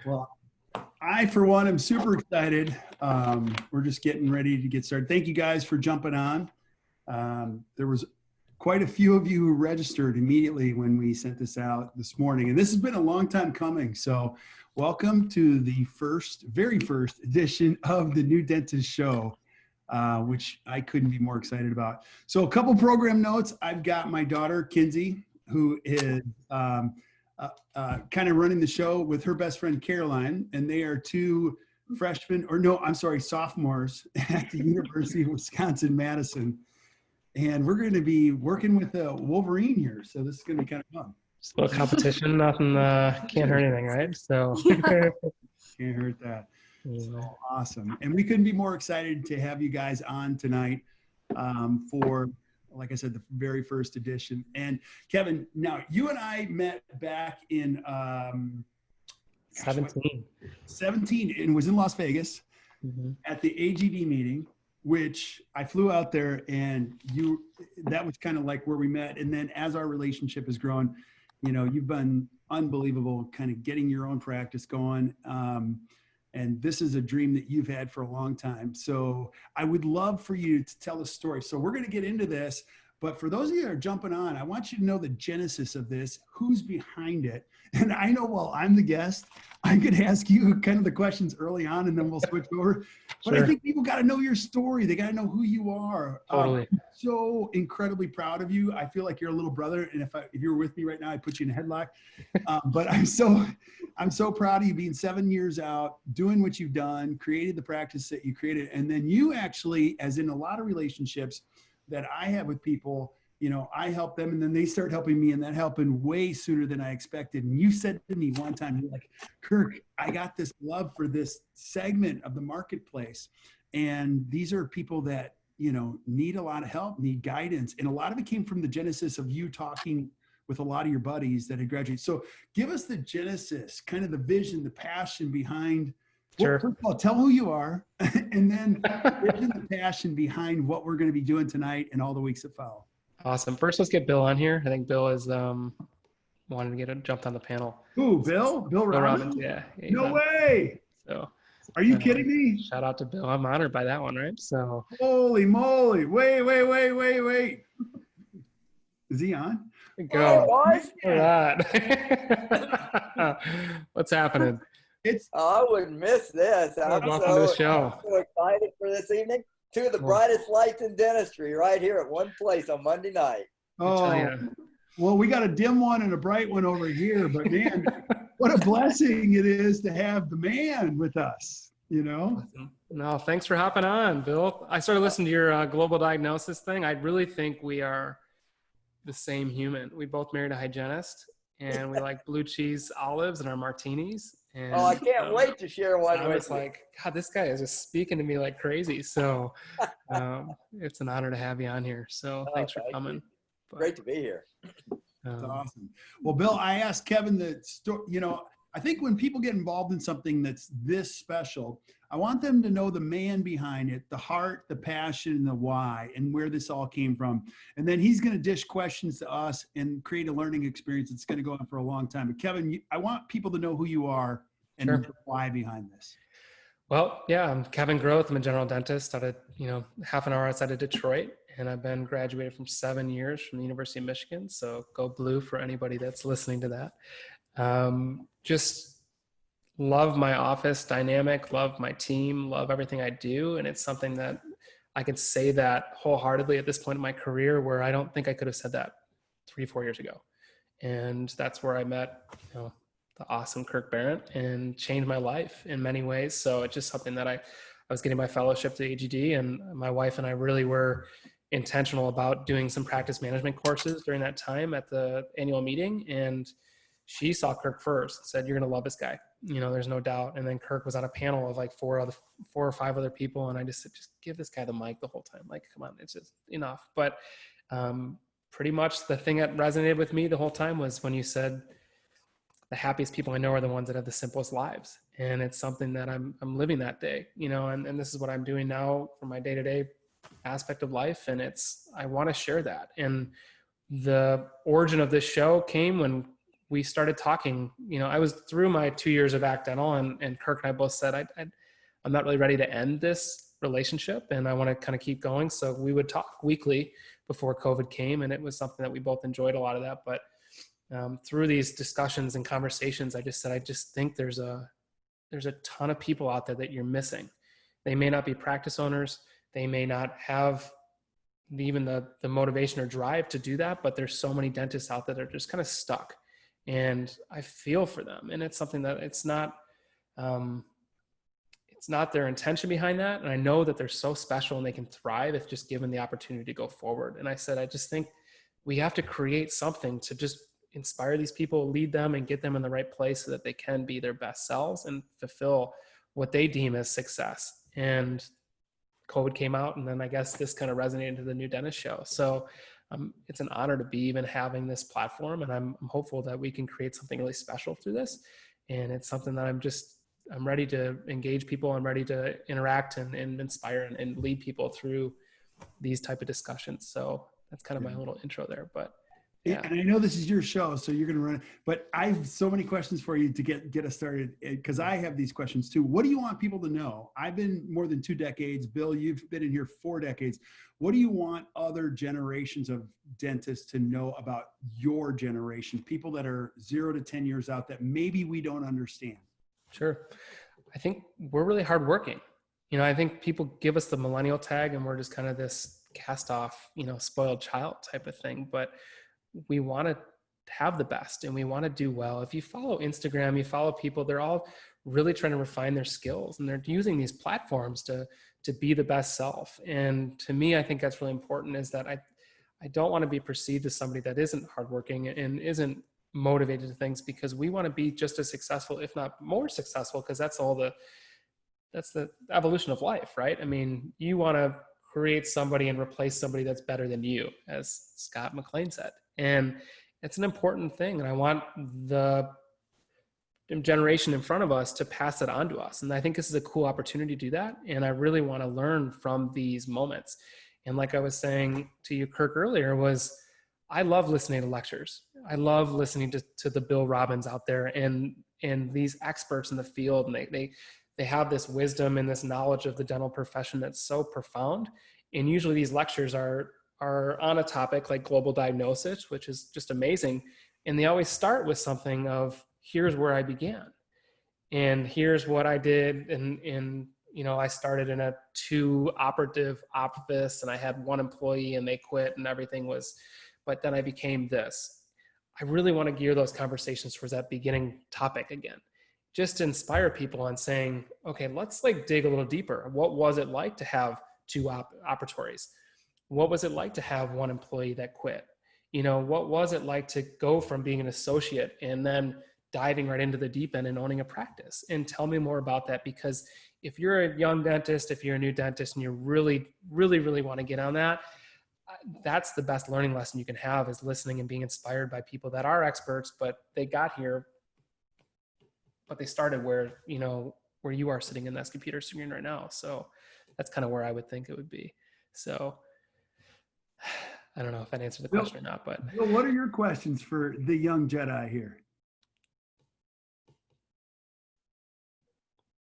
Well, I, for one, am super excited. We're just getting ready to get started. Thank you guys for jumping on. There was quite a few of you who registered immediately when we sent this out this morning, and this has been a long time coming. So welcome to the very first edition of the New Dentist Show, which I couldn't be more excited about. So a couple program notes. I've got my daughter, Kinsey, who is kind of running the show with her best friend, Caroline, and they are two sophomores at the University of Wisconsin-Madison. And we're going to be working with a Wolverine here. So this is going to be kind of fun. Just a little competition, nothing, can't hurt anything, right? So can't hurt that. So awesome. And we couldn't be more excited to have you guys on tonight for, like I said, the very first edition. And Kevin, now you and I met back in 17 and was in Las Vegas at the AGD meeting, which I flew out there, and that was kind of like where we met. And then as our relationship has grown, you've been unbelievable kind of getting your own practice going. And this is a dream that you've had for a long time. So I would love for you to tell a story. So we're going to get into this, but for those of you that are jumping on, I want you to know the genesis of this, who's behind it. And I know while I'm the guest, I could ask you kind of the questions early on, and then we'll switch over. But sure. I think people got to know your story. They got to know who you are. Totally. I'm so incredibly proud of you. I feel like you're a little brother. And if you were with me right now, I'd put you in a headlock. But I'm so proud of you being 7 years out, doing what you've done, created the practice that you created. And then you actually, as in a lot of relationships that I have with people, I help them and then they start helping me, and that happened way sooner than I expected. And you said to me one time, you're like, Kirk, I got this love for this segment of the marketplace. And these are people that, need a lot of help, need guidance. And a lot of it came from the genesis of you talking with a lot of your buddies that had graduated. So give us the genesis, kind of the vision, the passion behind. Sure. Well, first of all, tell who you are, and then vision, the passion behind what we're going to be doing tonight and all the weeks that follow. Awesome. First, let's get Bill on here. I think Bill is wanted to jumped on the panel. Who, Bill? Bill Robbins? Yeah. No way. So, are you kidding me? Shout out to Bill. I'm honored by that one, right? So. Holy moly! Wait. Is he on? Go. All right. What's happening? I wouldn't miss this. Welcome to the show. I'm so excited for this evening. Two of the brightest lights in dentistry right here at one place on Monday night. Oh, well, we got a dim one and a bright one over here, but man, what a blessing it is to have the man with us, No, thanks for hopping on, Bill. I started listening to your global diagnosis thing. I really think we are the same human. We both married a hygienist, and we like blue cheese olives in our martinis. And, I can't wait to share one I with was you. like, God, this guy is just speaking to me like crazy. So it's an honor to have you on here. So thanks for coming. Great to be here. That's awesome. Well, Bill, I asked Kevin I think when people get involved in something that's this special, I want them to know the man behind it, the heart, the passion, the why, and where this all came from. And then he's going to dish questions to us and create a learning experience that's going to go on for a long time. But Kevin, I want people to know who you are and the why behind this. Well, yeah, I'm Kevin Groth. I'm a general dentist out of, half an hour outside of Detroit. And I've been graduated from 7 years from the University of Michigan. So go blue for anybody that's listening to that. Just love my office dynamic, love my team, love everything I do. And it's something that I could say that wholeheartedly at this point in my career, where I don't think I could have said that 3-4 years ago. And that's where I met, the awesome Kirk Behrendt, and changed my life in many ways. So it's just something that I was getting my fellowship to AGD, and my wife and I really were intentional about doing some practice management courses during that time at the annual meeting. And she saw Kirk first, said, "You're going to love this guy. There's no doubt." And then Kirk was on a panel of like 4 or 5 other people. And I just said, just give this guy the mic the whole time. Like, come on, it's just enough. But pretty much the thing that resonated with me the whole time was when you said, the happiest people I know are the ones that have the simplest lives. And it's something that I'm living that day, and this is what I'm doing now for my day-to-day aspect of life. And I want to share that. And the origin of this show came when we started talking. I was through my 2 years of Act Dental, and Kirk and I both said, I'm not really ready to end this relationship, and I want to kind of keep going. So we would talk weekly before COVID came, and it was something that we both enjoyed a lot of that. But through these discussions and conversations, I just said, I just think there's a ton of people out there that you're missing. They may not be practice owners. They may not have even the motivation or drive to do that, but there's so many dentists out there that are just kind of stuck. And I feel for them. And it's something that it's not their intention behind that. And I know that they're so special and they can thrive if just given the opportunity to go forward. And I said, I just think we have to create something to just inspire these people, lead them, and get them in the right place so that they can be their best selves and fulfill what they deem as success. And COVID came out, and then I guess this kind of resonated into the New Dentist Show. So it's an honor to be even having this platform, and I'm hopeful that we can create something really special through this. And it's something that I'm ready to engage people. I'm ready to interact and inspire and lead people through these type of discussions. So that's kind of my little intro there, but yeah. And I know this is your show, so you're going to run it, but I have so many questions for you to get us started, because I have these questions too. What do you want people to know? I've been more than 2 decades. Bill, you've been in here 4 decades. What do you want other generations of dentists to know about your generation, people that are 0 to 10 years out that maybe we don't understand? Sure. I think we're really hardworking. I think people give us the millennial tag and we're just kind of this cast off, spoiled child type of thing, but we want to have the best and we want to do well. If you follow Instagram, you follow people, they're all really trying to refine their skills, and they're using these platforms to be the best self. And to me, I think that's really important, is that I don't want to be perceived as somebody that isn't hardworking and isn't motivated to things, because we want to be just as successful, if not more successful, because that's the evolution of life, right? I mean, you want to create somebody and replace somebody that's better than you, as Scott McLean said. And it's an important thing. And I want the generation in front of us to pass it on to us. And I think this is a cool opportunity to do that. And I really want to learn from these moments. And like I was saying to you, Kirk, earlier, was I love listening to lectures. I love listening to the Bill Robbins out there and these experts in the field. And they have this wisdom and this knowledge of the dental profession that's so profound. And usually these lectures are on a topic like global diagnosis, which is just amazing. And they always start with something of, here's where I began. And here's what I did. And I started in a 2-operative office, and I had 1 employee and they quit and everything was, but then I became this. I really want to gear those conversations towards that beginning topic again, just to inspire people on saying, okay, let's dig a little deeper. What was it like to have 2 operatories? What was it like to have 1 employee that quit? What was it like to go from being an associate and then diving right into the deep end and owning a practice? And tell me more about that, because if you're a young dentist, if you're a new dentist and you really, really, really want to get on that, that's the best learning lesson you can have, is listening and being inspired by people that are experts, but they got here, but they started where you are sitting in this computer screen right now. So that's kind of where I would think it would be. So I don't know if that answered the question or not, but Bill, what are your questions for the young Jedi here?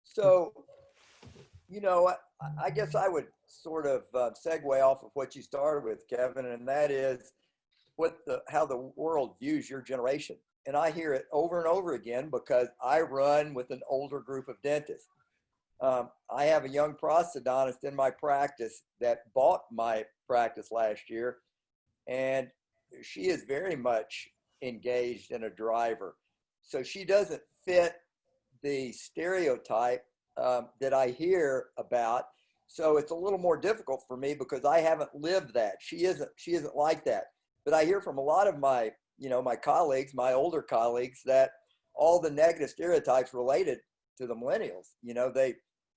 So, I guess I would sort of segue off of what you started with, Kevin, and that is how the world views your generation. And I hear it over and over again because I run with an older group of dentists. I have a young prosthodontist in my practice that bought my practice last year, and she is very much engaged and a driver. So she doesn't fit the stereotype that I hear about. So it's a little more difficult for me because I haven't lived that. She isn't like that. But I hear from a lot of my colleagues, my older colleagues, that all the negative stereotypes related to the millennials,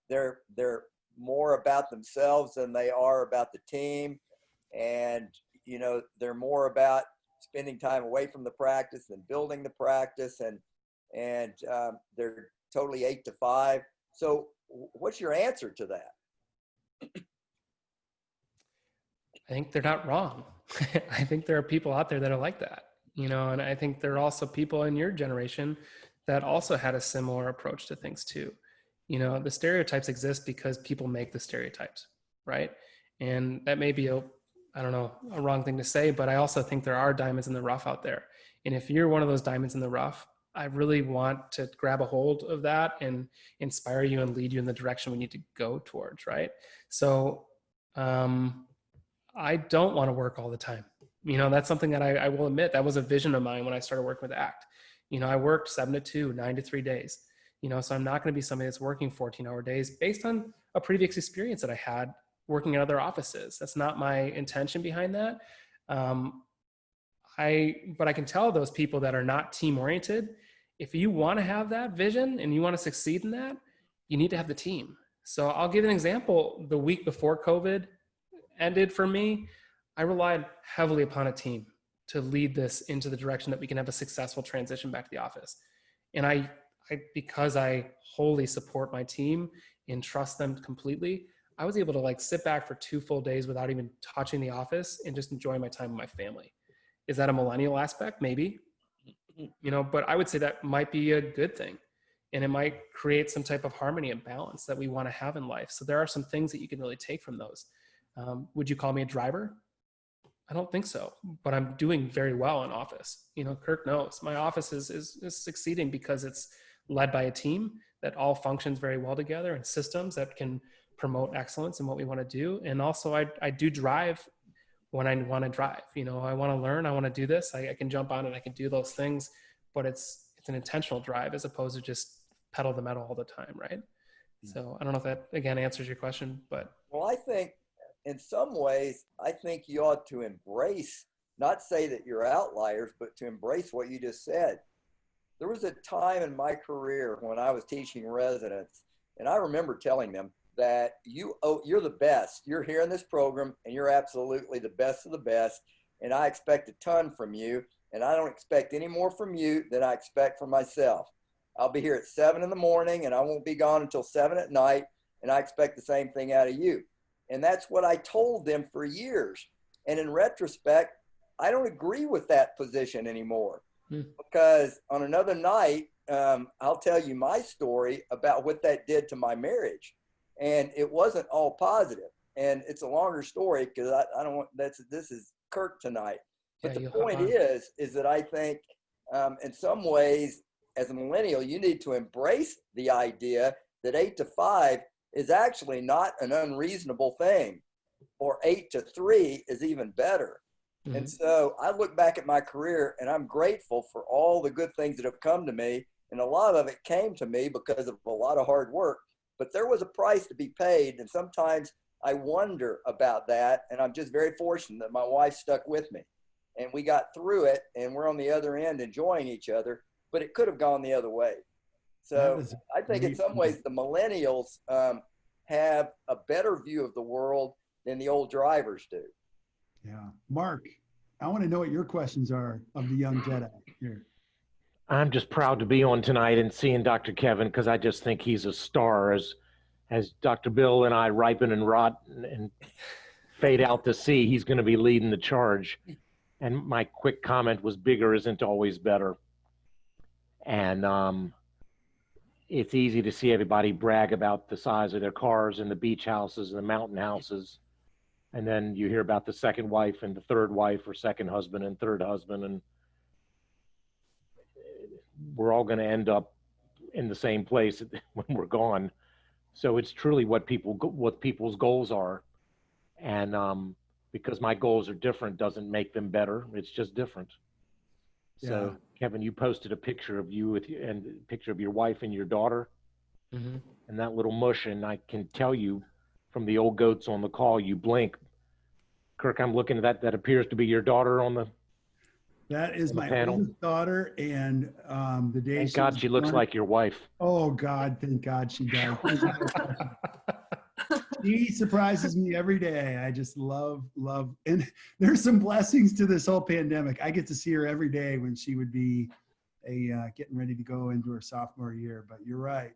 they're more about themselves than they are about the team. And, they're more about spending time away from the practice than building the practice. And they're totally 8 to 5. So what's your answer to that? I think they're not wrong. I think there are people out there that are like that. And I think there are also people in your generation that also had a similar approach to things too. The stereotypes exist because people make the stereotypes, right? And that may be a wrong thing to say, but I also think there are diamonds in the rough out there. And if you're one of those diamonds in the rough, I really want to grab a hold of that and inspire you and lead you in the direction we need to go towards, right? So I don't want to work all the time. That's something that I will admit, that was a vision of mine when I started working with ACT. I worked 7 to 2, 9 to 3 days, so I'm not going to be somebody that's working 14-hour days based on a previous experience that I had working in other offices. That's not my intention behind that. But I can tell those people that are not team oriented, if you want to have that vision and you want to succeed in that, you need to have the team. So I'll give an example. The week before COVID ended for me, I relied heavily upon a team to lead this into the direction that we can have a successful transition back to the office. And I because I wholly support my team and trust them completely, I was able to sit back for 2 full days without even touching the office and just enjoying my time with my family. Is that a millennial aspect? Maybe, but I would say that might be a good thing. And it might create some type of harmony and balance that we want to have in life. So there are some things that you can really take from those. Would you call me a driver? I don't think so, but I'm doing very well in office. Kirk knows my office is succeeding because it's led by a team that all functions very well together, and systems that can promote excellence in what we want to do. And also I do drive when I want to drive. I want to learn, I want to do this. I can jump on it, I can do those things, but it's an intentional drive as opposed to just pedal the metal all the time, right? So I don't know if that again answers your question, but. Well, I think in some ways, I think you ought to embrace, not say that you're outliers, but to embrace what you just said. There was a time in my career when I was teaching residents, and I remember telling them that you're the best. You're here in this program, and you're absolutely the best of the best, and I expect a ton from you, and I don't expect any more from you than I expect from myself. I'll be here at 7 in the morning, and I won't be gone until 7 at night, and I expect the same thing out of you. And that's what I told them for years. And in retrospect, I don't agree with that position anymore. Because on another night, I'll tell you my story about what that did to my marriage. And it wasn't all positive. And it's a longer story because I don't want, this is Kirk tonight. But the point is that I think in some ways, as a millennial, you need to embrace the idea that 8 to 5 is actually not an unreasonable thing, or 8 to 3 is even better. Mm-hmm. And so I look back at my career and I'm grateful for all the good things that have come to me. And a lot of it came to me because of a lot of hard work, but there was a price to be paid. And sometimes I wonder about that. And I'm just very fortunate that my wife stuck with me and we got through it and we're on the other end enjoying each other, but it could have gone the other way. So I think in some ways the millennials have a better view of the world than the old drivers do. Yeah. Mark, I want to know what your questions are of the young Jedi here. I'm just proud to be on tonight and seeing Dr. Kevin because I just think he's a star as Dr. Bill and I ripen and rot and fade out to sea. He's going to be leading the charge. And my quick comment was bigger isn't always better. And it's easy to see everybody brag about the size of their cars and the beach houses and the mountain houses. And then you hear about the second wife and the third wife or second husband and third husband. And we're all going to end up in the same place when we're gone. So it's truly what people's goals are. And because my goals are different doesn't make them better. It's just different. Yeah. So Kevin, you posted a picture of you and a picture of your wife and your daughter, mm-hmm. and that little mush. And I can tell you from the old goats on the call, you blink. Kirk, I'm looking at that. That appears to be your daughter on the. That is my oldest daughter, and the day. Thank God she looks like your wife. Oh God, thank God she does. She surprises me every day. I just love, and there's some blessings to this whole pandemic. I get to see her every day when she would be getting ready to go into her sophomore year, but you're right.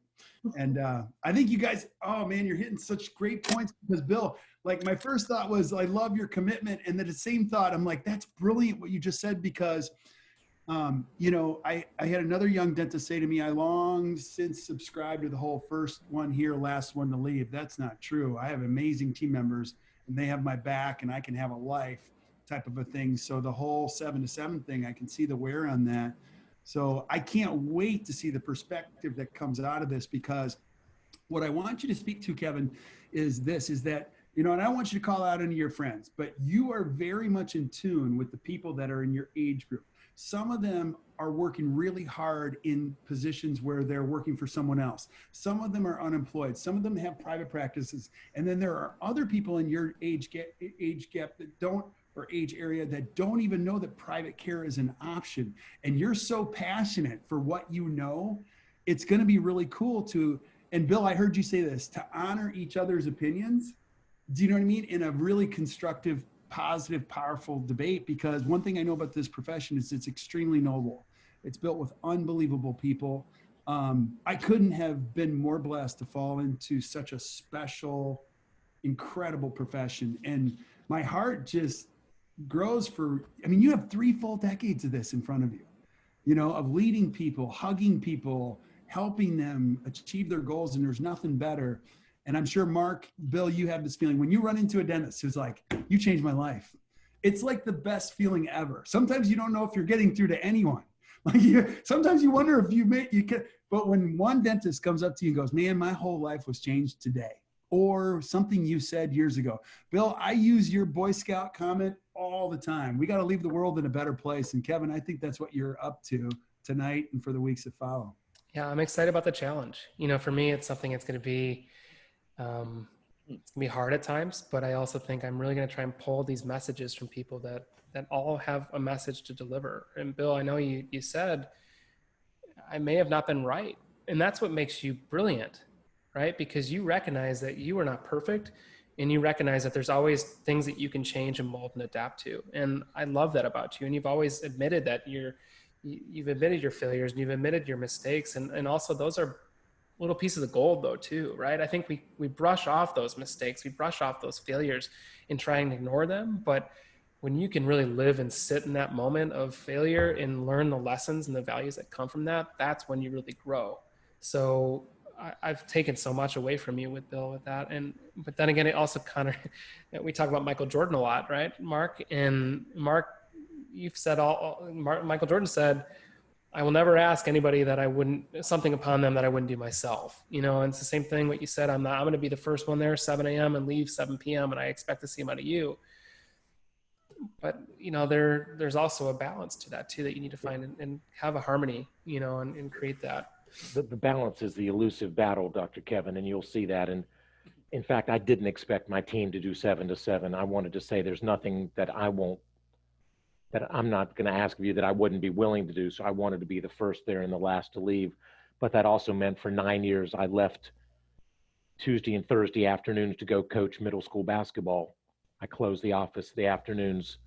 And I think you guys, oh man, you're hitting such great points because Bill, like my first thought was, I love your commitment. And then the same thought, I'm like, that's brilliant what you just said, because You know, I had another young dentist say to me, I long since subscribed to the whole first one here, last one to leave. That's not true. I have amazing team members and they have my back and I can have a life type of a thing. So the whole 7 to 7 thing, I can see the wear on that. So I can't wait to see the perspective that comes out of this, because what I want you to speak to, Kevin, is this, is that, you know, and I don't want you to call out any of your friends, but you are very much in tune with the people that are in your age group. Some of them are working really hard in positions where they're working for someone else. Some of them are unemployed. Some of them have private practices. And then there are other people in your age gap that don't, or age area, that don't even know that private care is an option. And you're so passionate for what you know, it's going to be really cool to, and Bill, I heard you say this, to honor each other's opinions. Do you know what I mean? In a really constructive, positive, powerful debate, because one thing I know about this profession is it's extremely noble. It's built with unbelievable people. I couldn't have been more blessed to fall into such a special, incredible profession. And my heart just grows for, I mean, you have 3 full decades of this in front of you, you know, of leading people, hugging people, helping them achieve their goals. And there's nothing better. And I'm sure, Mark, Bill, you have this feeling when you run into a dentist who's like, you changed my life. It's like the best feeling ever. Sometimes you don't know if you're getting through to anyone. Like sometimes you wonder if you can, but when one dentist comes up to you and goes, man, my whole life was changed today, or something you said years ago. Bill, I use your Boy Scout comment all the time. We got to leave the world in a better place. And Kevin, I think that's what you're up to tonight and for the weeks that follow. Yeah, I'm excited about the challenge. You know, for me, it's something that's going to be, it's going to be hard at times, but I also think I'm really going to try and pull these messages from people that all have a message to deliver. And Bill, I know you said I may have not been right. And that's what makes you brilliant, right? Because you recognize that you are not perfect, and you recognize that there's always things that you can change and mold and adapt to. And I love that about you. And you've always admitted that you've admitted your failures and you've admitted your mistakes. And also those are little pieces of gold though too, right? I think we brush off those mistakes. We brush off those failures and try and ignore them. But when you can really live and sit in that moment of failure and learn the lessons and the values that come from that, that's when you really grow. So I've taken so much away from you with Bill with that. But then again, it also kind of, we talk about Michael Jordan a lot, right, Mark? And Mark, you've said Michael Jordan said, I will never ask anybody that I wouldn't, something upon them that I wouldn't do myself. You know, and it's the same thing what you said. I'm going to be the first one there 7 a.m. and leave 7 p.m. and I expect the same out of you. But, you know, there's also a balance to that too, that you need to find and have a harmony, you know, and create that. The balance is the elusive battle, Dr. Kevin, and you'll see that. And in fact, I didn't expect my team to do 7 to 7. I wanted to say there's nothing that I'm not going to ask of you that I wouldn't be willing to do. So I wanted to be the first there and the last to leave. But that also meant for 9 years, I left Tuesday and Thursday afternoons to go coach middle school basketball. I closed the office the afternoons.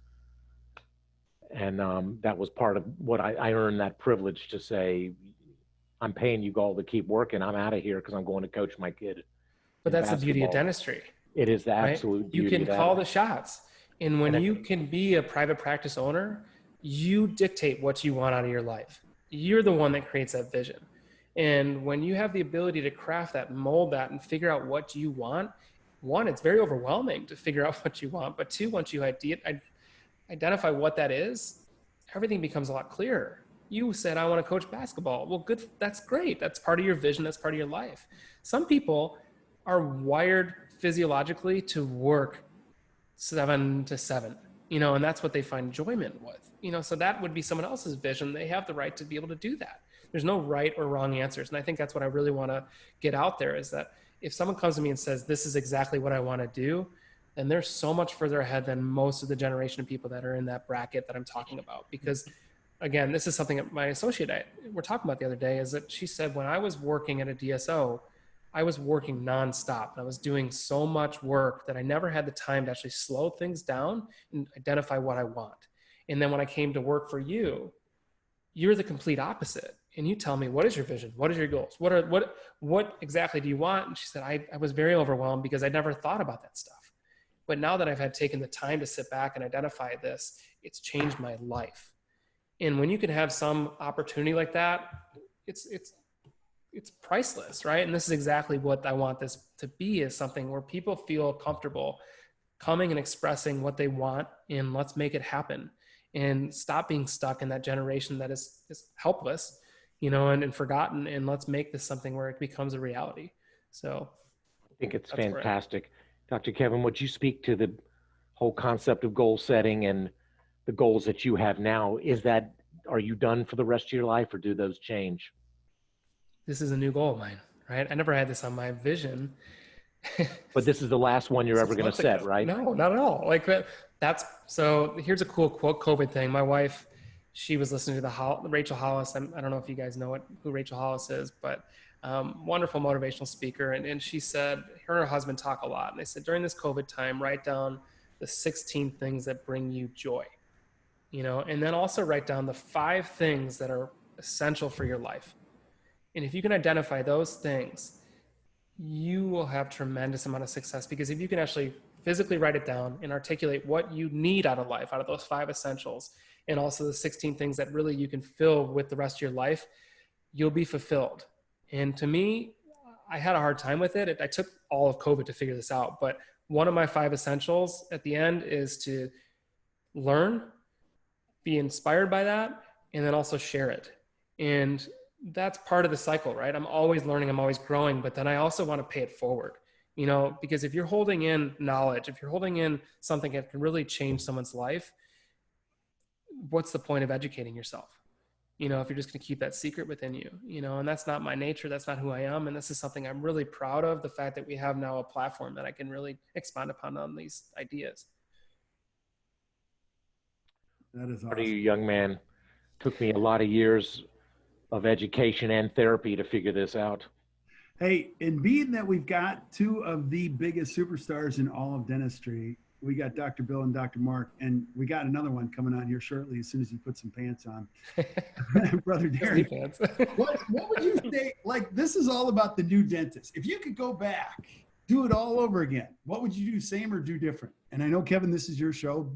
And that was part of what I earned that privilege to say, I'm paying you all to keep working. I'm out of here because I'm going to coach my kid. But that's the beauty of dentistry. It is the absolute beauty. You can call the shots. And when you can be a private practice owner, you dictate what you want out of your life. You're the one that creates that vision. And when you have the ability to craft that, mold that, and figure out what you want, one, it's very overwhelming to figure out what you want. But two, once you identify what that is, everything becomes a lot clearer. You said, I want to coach basketball. Well, good. That's great. That's part of your vision. That's part of your life. Some people are wired physiologically to work 7 to 7, you know, and that's what they find enjoyment with, you know, so that would be someone else's vision. They have the right to be able to do that. There's no right or wrong answers. And I think that's what I really want to get out there, is that if someone comes to me and says, this is exactly what I want to do, then they're so much further ahead than most of the generation of people that are in that bracket that I'm talking about. Because again, this is something that my associate we're talking about the other day, is that she said, when I was working at a DSO, I was working nonstop. I was doing so much work that I never had the time to actually slow things down and identify what I want. And then when I came to work for you, you're the complete opposite. And you tell me, what is your vision? What is your goals? What exactly do you want? And she said, I was very overwhelmed because I never thought about that stuff. But now that I've had taken the time to sit back and identify this, it's changed my life. And when you can have some opportunity like that, it's priceless, right? And this is exactly what I want this to be, is something where people feel comfortable coming and expressing what they want, and let's make it happen, and stop being stuck in that generation that is helpless, and forgotten. And let's make this something where it becomes a reality. So I think it's fantastic. Dr. Kevin, would you speak to the whole concept of goal setting and the goals that you have now? Are you done for the rest of your life, or do those change? This is a new goal of mine, right? I never had this on my vision. But this is the last one you're ever going to set, right? No, not at all. So here's a cool quote, COVID thing. My wife, she was listening to Rachel Hollis. I don't know if you guys know who Rachel Hollis is, but wonderful motivational speaker. And she said, her and her husband talk a lot. And they said, during this COVID time, write down the 16 things that bring you joy, and then also write down the 5 things that are essential for your life. And if you can identify those things, you will have tremendous amount of success, because if you can actually physically write it down and articulate what you need out of life, out of those 5 essentials, and also the 16 things that really you can fill with the rest of your life, you'll be fulfilled. And to me, I had a hard time with it. I took all of COVID to figure this out, but one of my 5 essentials at the end is to learn, be inspired by that, and then also share it. And that's part of the cycle, right? I'm always learning, I'm always growing, but then I also want to pay it forward, because if you're holding in knowledge, if you're holding in something that can really change someone's life, what's the point of educating yourself? If you're just going to keep that secret within you, and that's not my nature. That's not who I am. And this is something I'm really proud of, the fact that we have now a platform that I can really expound upon on these ideas. That is awesome. Part of you, young man. Took me a lot of years of education and therapy to figure this out. Hey, and being that we've got 2 of the biggest superstars in all of dentistry, we got Dr. Bill and Dr. Mark, and we got another one coming on here shortly as soon as he puts some pants on. Brother Darren, what would you say? Like, this is all about the new dentist. If you could go back, do it all over again, what would you do, same or do different? And I know, Kevin, this is your show,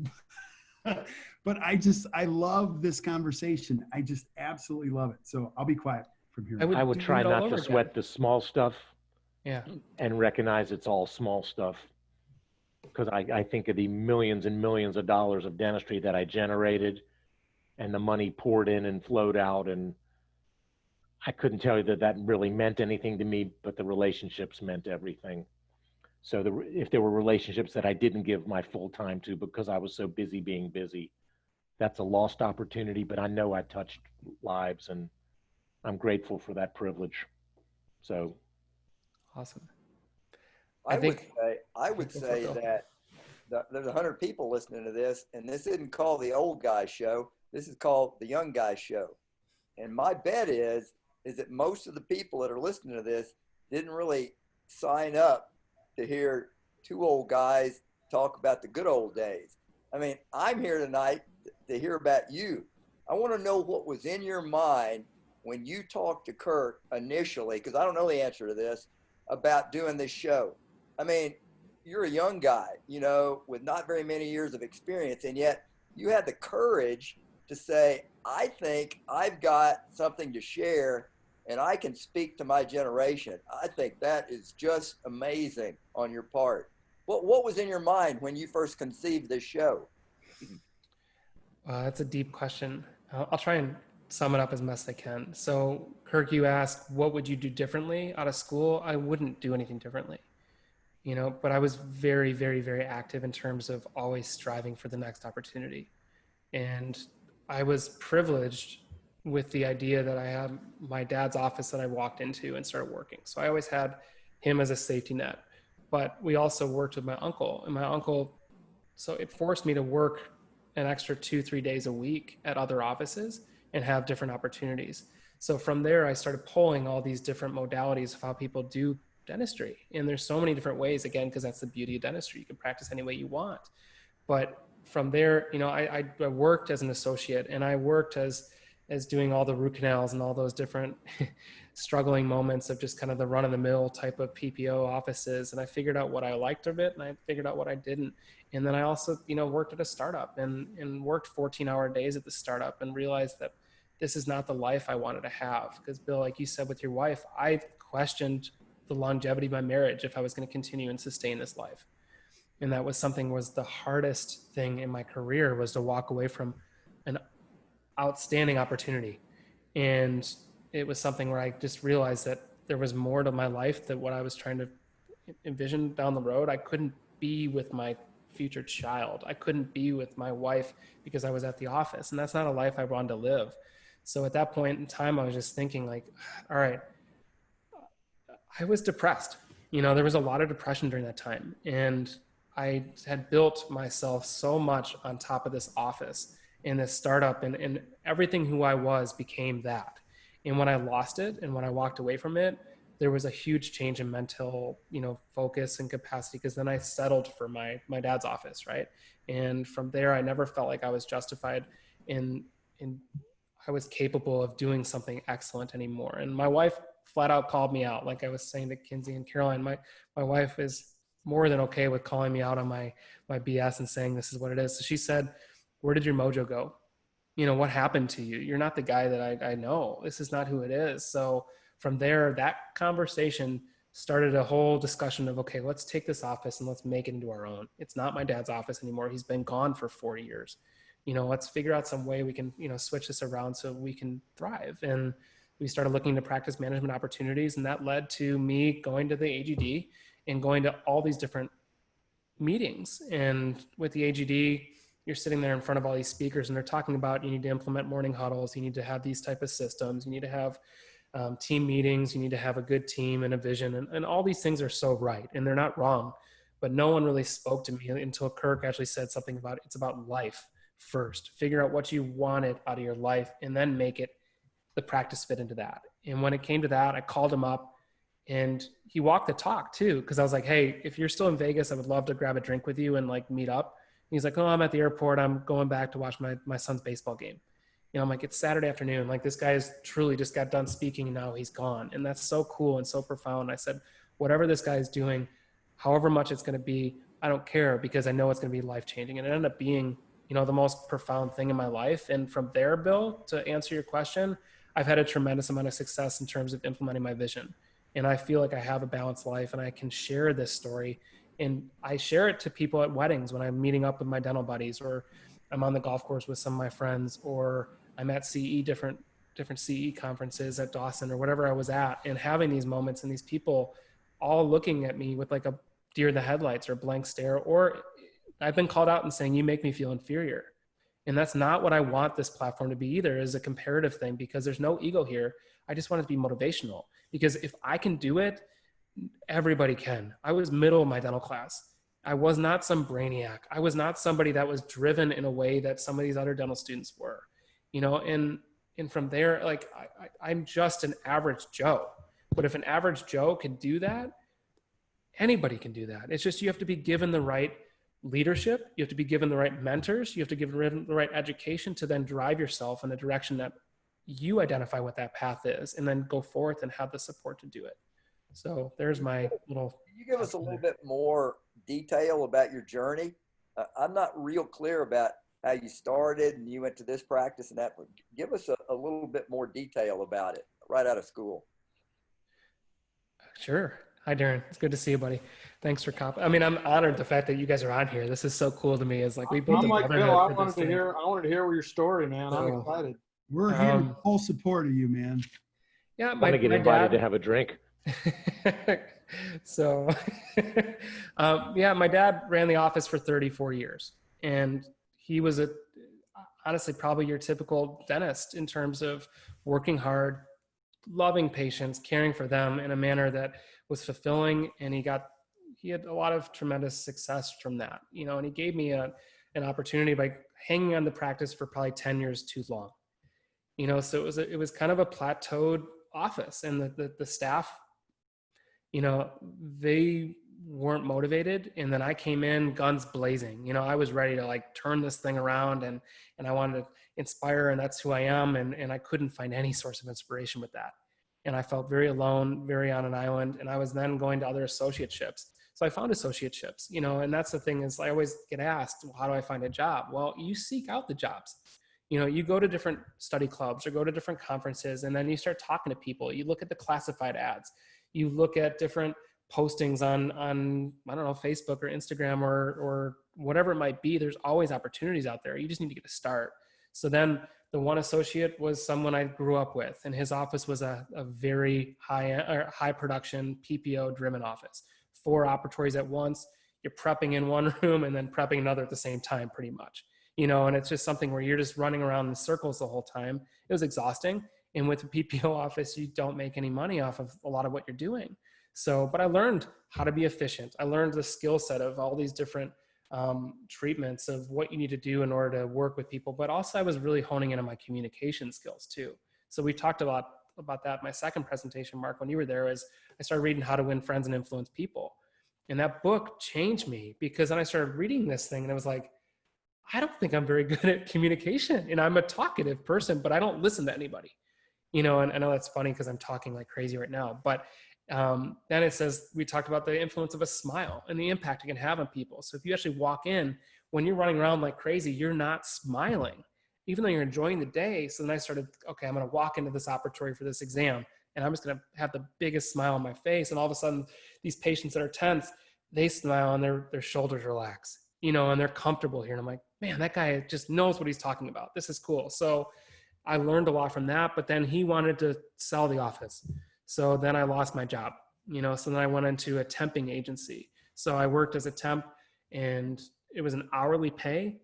but I love this conversation. I just absolutely love it. So I'll be quiet from here. I would try not to sweat the small stuff. Yeah. And recognize it's all small stuff. Because I think of the millions and millions of dollars of dentistry that I generated, and the money poured in and flowed out. And I couldn't tell you that really meant anything to me, but the relationships meant everything. So if there were relationships that I didn't give my full time to because I was so busy being busy, that's a lost opportunity, but I know I touched lives, and I'm grateful for that privilege. So. Awesome. I would say that there's 100 people listening to this, and this isn't called the old guy show. This is called the young guy show. And my bet is that most of the people that are listening to this didn't really sign up to hear 2 old guys talk about the good old days. I mean, I'm here tonight to hear about you. I want to know what was in your mind when you talked to Kirk initially, because I don't know the answer to this, about doing this show. I mean, you're a young guy, with not very many years of experience, and yet you had the courage to say, I think I've got something to share, and I can speak to my generation. I think that is just amazing on your part. What was in your mind when you first conceived this show? That's a deep question. I'll try and sum it up as best I can. So, Kirk, you asked, what would you do differently out of school? I wouldn't do anything differently, but I was very, very, very active in terms of always striving for the next opportunity. And I was privileged with the idea that I had my dad's office that I walked into and started working. So I always had him as a safety net, but we also worked with my uncle, and my uncle, so it forced me to work an extra 2-3 days a week at other offices and have different opportunities. So from there, I started pulling all these different modalities of how people do dentistry. And there's so many different ways, again, because that's the beauty of dentistry. You can practice any way you want. But from there, I worked as an associate, and I worked as doing all the root canals and all those different struggling moments of just kind of the run of the mill type of PPO offices. And I figured out what I liked of it and I figured out what I didn't. And then I also, worked at a startup and worked 14-hour days at the startup and realized that this is not the life I wanted to have. Because Bill, like you said with your wife, I questioned the longevity of my marriage if I was going to continue and sustain this life. And that was the hardest thing in my career, was to walk away from an outstanding opportunity. And it was something where I just realized that there was more to my life than what I was trying to envision down the road. I couldn't be with my future child. I couldn't be with my wife because I was at the office, and that's not a life I wanted to live. So at that point in time, I was just thinking like, all right, I was depressed. There was a lot of depression during that time. And I had built myself so much on top of this office and this startup, and everything who I was became that. And when I lost it and when I walked away from it, there was a huge change in mental, focus and capacity, because then I settled for my dad's office, right? And from there, I never felt like I was justified in I was capable of doing something excellent anymore. And my wife flat out called me out. Like I was saying to Kinsey and Caroline, my wife is more than okay with calling me out on my BS and saying this is what it is. So she said, "Where did your mojo go? What happened to you? You're not the guy that I know. This is not who it is." So from there, that conversation started a whole discussion of, okay, let's take this office and let's make it into our own. It's not my dad's office anymore. He's been gone for 40 years. Let's figure out some way we can, switch this around so we can thrive. And we started looking to practice management opportunities. And that led to me going to the AGD and going to all these different meetings. And with the AGD, you're sitting there in front of all these speakers and they're talking about, you need to implement morning huddles. You need to have these type of systems. You need to have team meetings. You need to have a good team and a vision. And all these things are so right. And they're not wrong, but no one really spoke to me until Kirk actually said something about, it's about life first. Figure out what you wanted out of your life and then make it the practice fit into that. And when it came to that, I called him up and he walked the talk too. Cause I was like, "Hey, if you're still in Vegas, I would love to grab a drink with you and like meet up." And he's like, "Oh, I'm at the airport. I'm going back to watch my son's baseball game." I'm like, "It's Saturday afternoon. Like this guy is truly just got done speaking and now he's gone." And that's so cool and so profound. I said, whatever this guy is doing, however much it's going to be, I don't care, because I know it's going to be life-changing. And it ended up being, the most profound thing in my life. And from there, Bill, to answer your question, I've had a tremendous amount of success in terms of implementing my vision. And I feel like I have a balanced life and I can share this story. And I share it to people at weddings when I'm meeting up with my dental buddies, or I'm on the golf course with some of my friends, or I'm at CE, different CE conferences at Dawson or whatever I was at, and having these moments and these people all looking at me with like a deer in the headlights or blank stare, or I've been called out and saying, "You make me feel inferior." And that's not what I want this platform to be either, is a comparative thing, because there's no ego here. I just want it to be motivational, because if I can do it, everybody can. I was middle of my dental class. I was not some brainiac. I was not somebody that was driven in a way that some of these other dental students were, and from there, like I'm just an average Joe. But if an average Joe can do that, anybody can do that. It's just, you have to be given the right leadership. You have to be given the right mentors. You have to give the right education to then drive yourself in the direction that you identify what that path is, and then go forth and have the support to do it. So there's my little. Can you give us a little bit more detail about your journey? I'm not real clear about how you started and you went to this practice and that. Give us a little bit more detail about it right out of school. Sure. Hi, Darren. It's good to see you, buddy. Thanks for I'm honored the fact that you guys are on here. This is so cool to me. It's like we built a brotherhood. Bill, I wanted to hear your story, man. I'm excited. We're here in full support of you, man. Yeah, I want to get invited to have a drink. So, my dad ran the office for 34 years, and he was honestly probably your typical dentist in terms of working hard, loving patients, caring for them in a manner that was fulfilling. And he had a lot of tremendous success from that, and he gave me an opportunity by hanging on the practice for probably 10 years too long, so it was kind of a plateaued office, and the staff, they weren't motivated. And then I came in guns blazing, I was ready to like turn this thing around, and I wanted to inspire, and that's who I am. And I couldn't find any source of inspiration with that. And I felt very alone, very on an island. And I was then going to other associateships. So I found associateships, you know, and that's the thing is I always get asked, well, how do I find a job? Well, you seek out the jobs. You know, you go to different study clubs or go to different conferences, and then you start talking to people. You look at the classified ads. You look at different postings on I don't know, Facebook or Instagram or whatever it might be. There's always opportunities out there. You just need to get a start. So then the one associate was someone I grew up with, and his office was a very high production PPO driven office. 4 operatories at once. You're prepping in one room and then prepping another at the same time, pretty much. You know, and it's just something where you're just running around in circles the whole time. It was exhausting. And with a PPO office, you don't make any money off of a lot of what you're doing. So, but I learned how to be efficient. I learned the skill set of all these different treatments of what you need to do in order to work with people. But also I was really honing in on my communication skills too. So we talked a lot about that. My second presentation, Mark, when you were there, was I started reading How to Win Friends and Influence People. And that book changed me, because then I started reading this thing and it was like, I don't think I'm very good at communication, and I'm a talkative person, but I don't listen to anybody, you know. And I know that's funny because I'm talking like crazy right now, but then it says, we talked about the influence of a smile and the impact it can have on people. So if you actually walk in, when you're running around like crazy, you're not smiling, even though you're enjoying the day. So then I started, okay, I'm going to walk into this operatory for this exam, and I'm just going to have the biggest smile on my face. And all of a sudden, these patients that are tense, they smile and their shoulders relax, you know, and they're comfortable here. And I'm like, man, that guy just knows what he's talking about. This is cool. So I learned a lot from that, but then he wanted to sell the office. So then I lost my job, you know, so then I went into a temping agency. So I worked as a temp, and it was an hourly pay,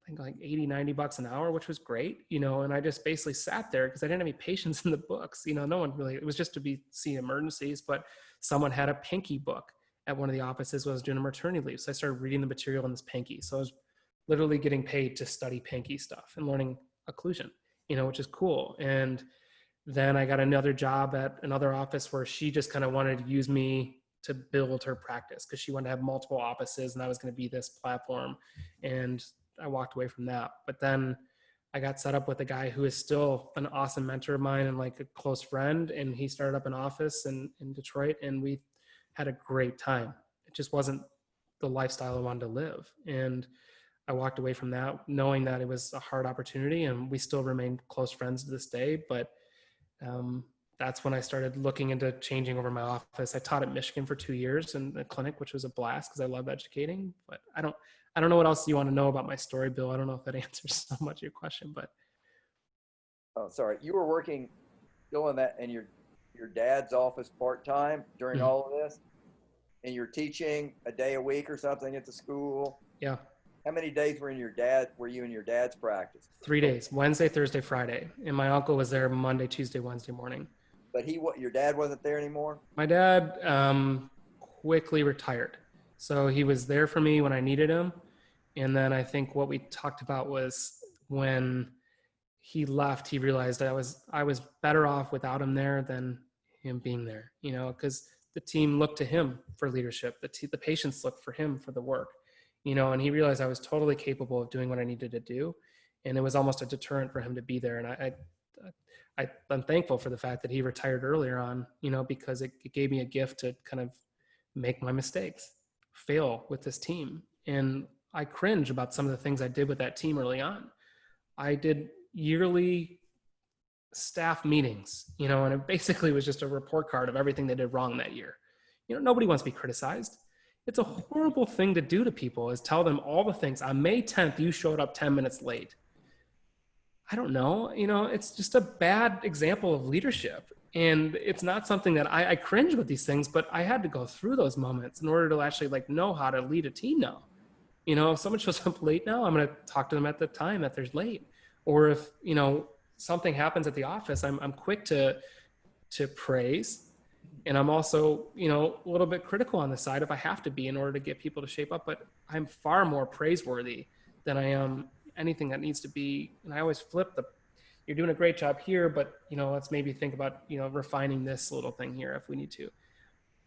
I think like 80, 90 bucks an hour, which was great, you know, and I just basically sat there because I didn't have any patients in the books, you know, no one really, it was just to see emergencies, but someone had a pinky book at one of the offices when I was doing a maternity leave. So I started reading the material in this pinky. So I was literally getting paid to study pinky stuff and learning occlusion, you know, which is cool. And then I got another job at another office where she just kind of wanted to use me to build her practice, because she wanted to have multiple offices and I was going to be this platform. And I walked away from that. But then I got set up with a guy who is still an awesome mentor of mine and like a close friend. And he started up an office in Detroit, and we had a great time. It just wasn't the lifestyle I wanted to live. And I walked away from that knowing that it was a hard opportunity, and we still remain close friends to this day. But that's when I started looking into changing over my office. I taught at Michigan for 2 years in a clinic, which was a blast because I love educating. But I don't know what else you want to know about my story, Bill. I don't know if that answers so much of your question, but. Oh, sorry. You were working, doing that in your dad's office part-time during all of this, and you're teaching a day a week or something at the school. Yeah. How many days were you in your dad's practice? 3 days, Wednesday, Thursday, Friday. And my uncle was there Monday, Tuesday, Wednesday morning. But your dad wasn't there anymore? My dad quickly retired. So he was there for me when I needed him. And then I think what we talked about was when he left, he realized I was better off without him there than him being there, you know, because the team looked to him for leadership. The patients looked for him for the work, you know, and he realized I was totally capable of doing what I needed to do. And it was almost a deterrent for him to be there. And I'm thankful for the fact that he retired earlier on, you know, because it gave me a gift to kind of make my mistakes, fail with this team. And I cringe about some of the things I did with that team early on. I did yearly staff meetings, you know, and it basically was just a report card of everything they did wrong that year. You know, nobody wants to be criticized. It's a horrible thing to do to people, is tell them all the things. On May 10th, you showed up 10 minutes late. I don't know, you know, it's just a bad example of leadership. And it's not something that I cringe with these things, but I had to go through those moments in order to actually like know how to lead a team now. You know, if someone shows up late now, I'm going to talk to them at the time that they're late. Or if, you know, something happens at the office, I'm quick to praise. And I'm also, you know, a little bit critical on the side if I have to be in order to get people to shape up, but I'm far more praiseworthy than I am anything that needs to be. And I always flip you're doing a great job here, but, you know, let's maybe think about, you know, refining this little thing here if we need to.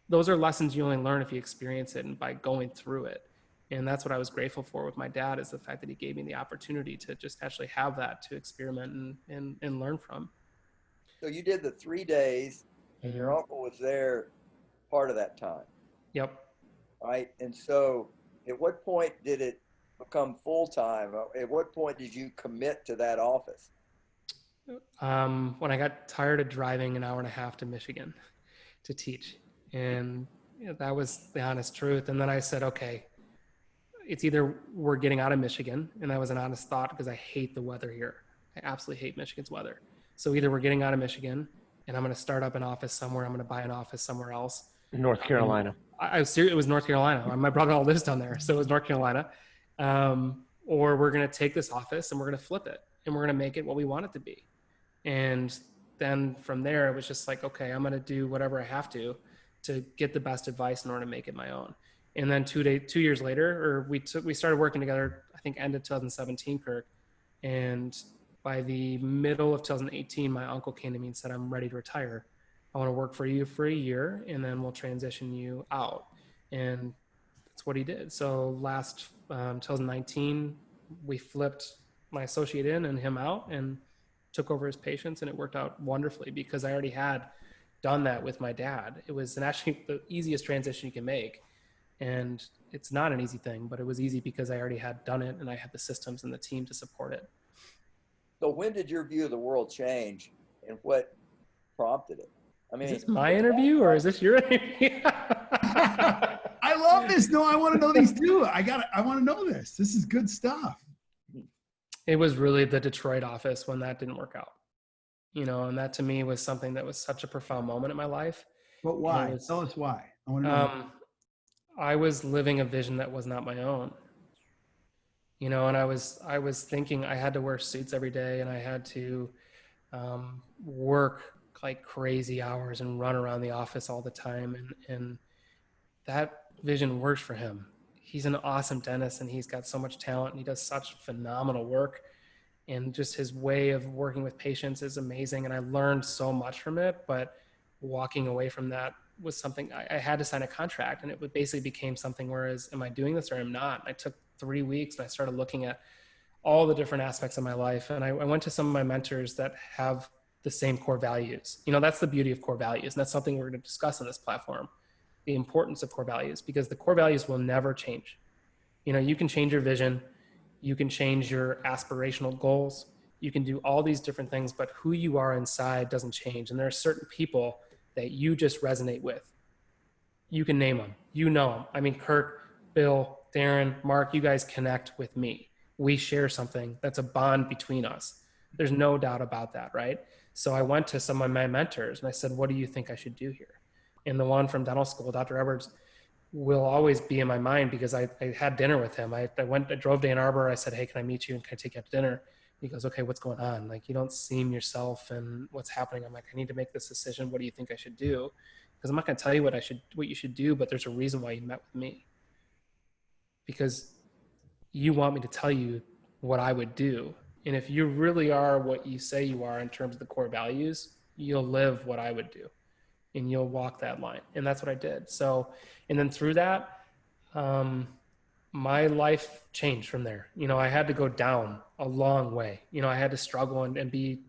Those are lessons you only learn if you experience it and by going through it. And that's what I was grateful for with my dad, is the fact that he gave me the opportunity to just actually have that to experiment and learn from. So you did the 3 days, and your uncle was there part of that time, Yep. right? And so at what point did it become full-time? At what point did you commit to that office? When I got tired of driving an hour and a half to Michigan to teach. And that was the honest truth. And then I said, okay, it's either we're getting out of Michigan. And that was an honest thought because I hate the weather here. I absolutely hate Michigan's weather. So either we're getting out of Michigan and I'm going to start up an office somewhere. I'm going to buy an office somewhere else. North Carolina. I was serious. It was North Carolina. My brother all lives down there. So it was North Carolina. Or we're going to take this office and we're going to flip it and we're going to make it what we want it to be. And then from there, it was just like, okay, I'm going to do whatever I have to get the best advice in order to make it my own. And then 2 years later, we started working together, I think end of 2017, Kirk. And by the middle of 2018, my uncle came to me and said, I'm ready to retire. I want to work for you for a year and then we'll transition you out. And that's what he did. So last 2019, we flipped my associate in and him out and took over his patients, and it worked out wonderfully because I already had done that with my dad. It was actually the easiest transition you can make. And it's not an easy thing, but it was easy because I already had done it and I had the systems and the team to support it. So when did your view of the world change and what prompted it? I mean, is this my interview or is this your interview? I love this. No, I want to know these too. I want to know this. This is good stuff. It was really the Detroit office when that didn't work out, and that to me was something that was such a profound moment in my life. But why? Tell us why. I want to know. I was living a vision that was not my own, and I was thinking I had to wear suits every day and I had to work like crazy hours and run around the office all the time. And that vision works for him. He's an awesome dentist and he's got so much talent and he does such phenomenal work. And just his way of working with patients is amazing. And I learned so much from it, but walking away from that was something I had to sign a contract, and it basically became something whereas, am I doing this or am not? I took 3 weeks and I started looking at all the different aspects of my life. And I went to some of my mentors that have the same core values. That's the beauty of core values. And that's something we're going to discuss on this platform. The importance of core values, because the core values will never change. You can change your vision, you can change your aspirational goals, you can do all these different things, but who you are inside doesn't change. And there are certain people that you just resonate with. You can name them, them. I mean, Kirk, Bill, Darren, Mark, you guys connect with me. We share something that's a bond between us. There's no doubt about that, right? So I went to some of my mentors and I said, what do you think I should do here? And the one from dental school, Dr. Edwards, will always be in my mind because I had dinner with him. I drove to Ann Arbor. I said, hey, can I meet you and can I take you out to dinner? He goes, okay, what's going on? Like, you don't seem yourself and what's happening. I'm like, I need to make this decision. What do you think I should do? Because I'm not going to tell you what you should do, but there's a reason why you met with me. Because you want me to tell you what I would do. And if you really are what you say you are in terms of the core values, you'll live what I would do. And you'll walk that line. And that's what I did. So, and then through that, my life changed from there. I had to go down a long way. I had to struggle and be,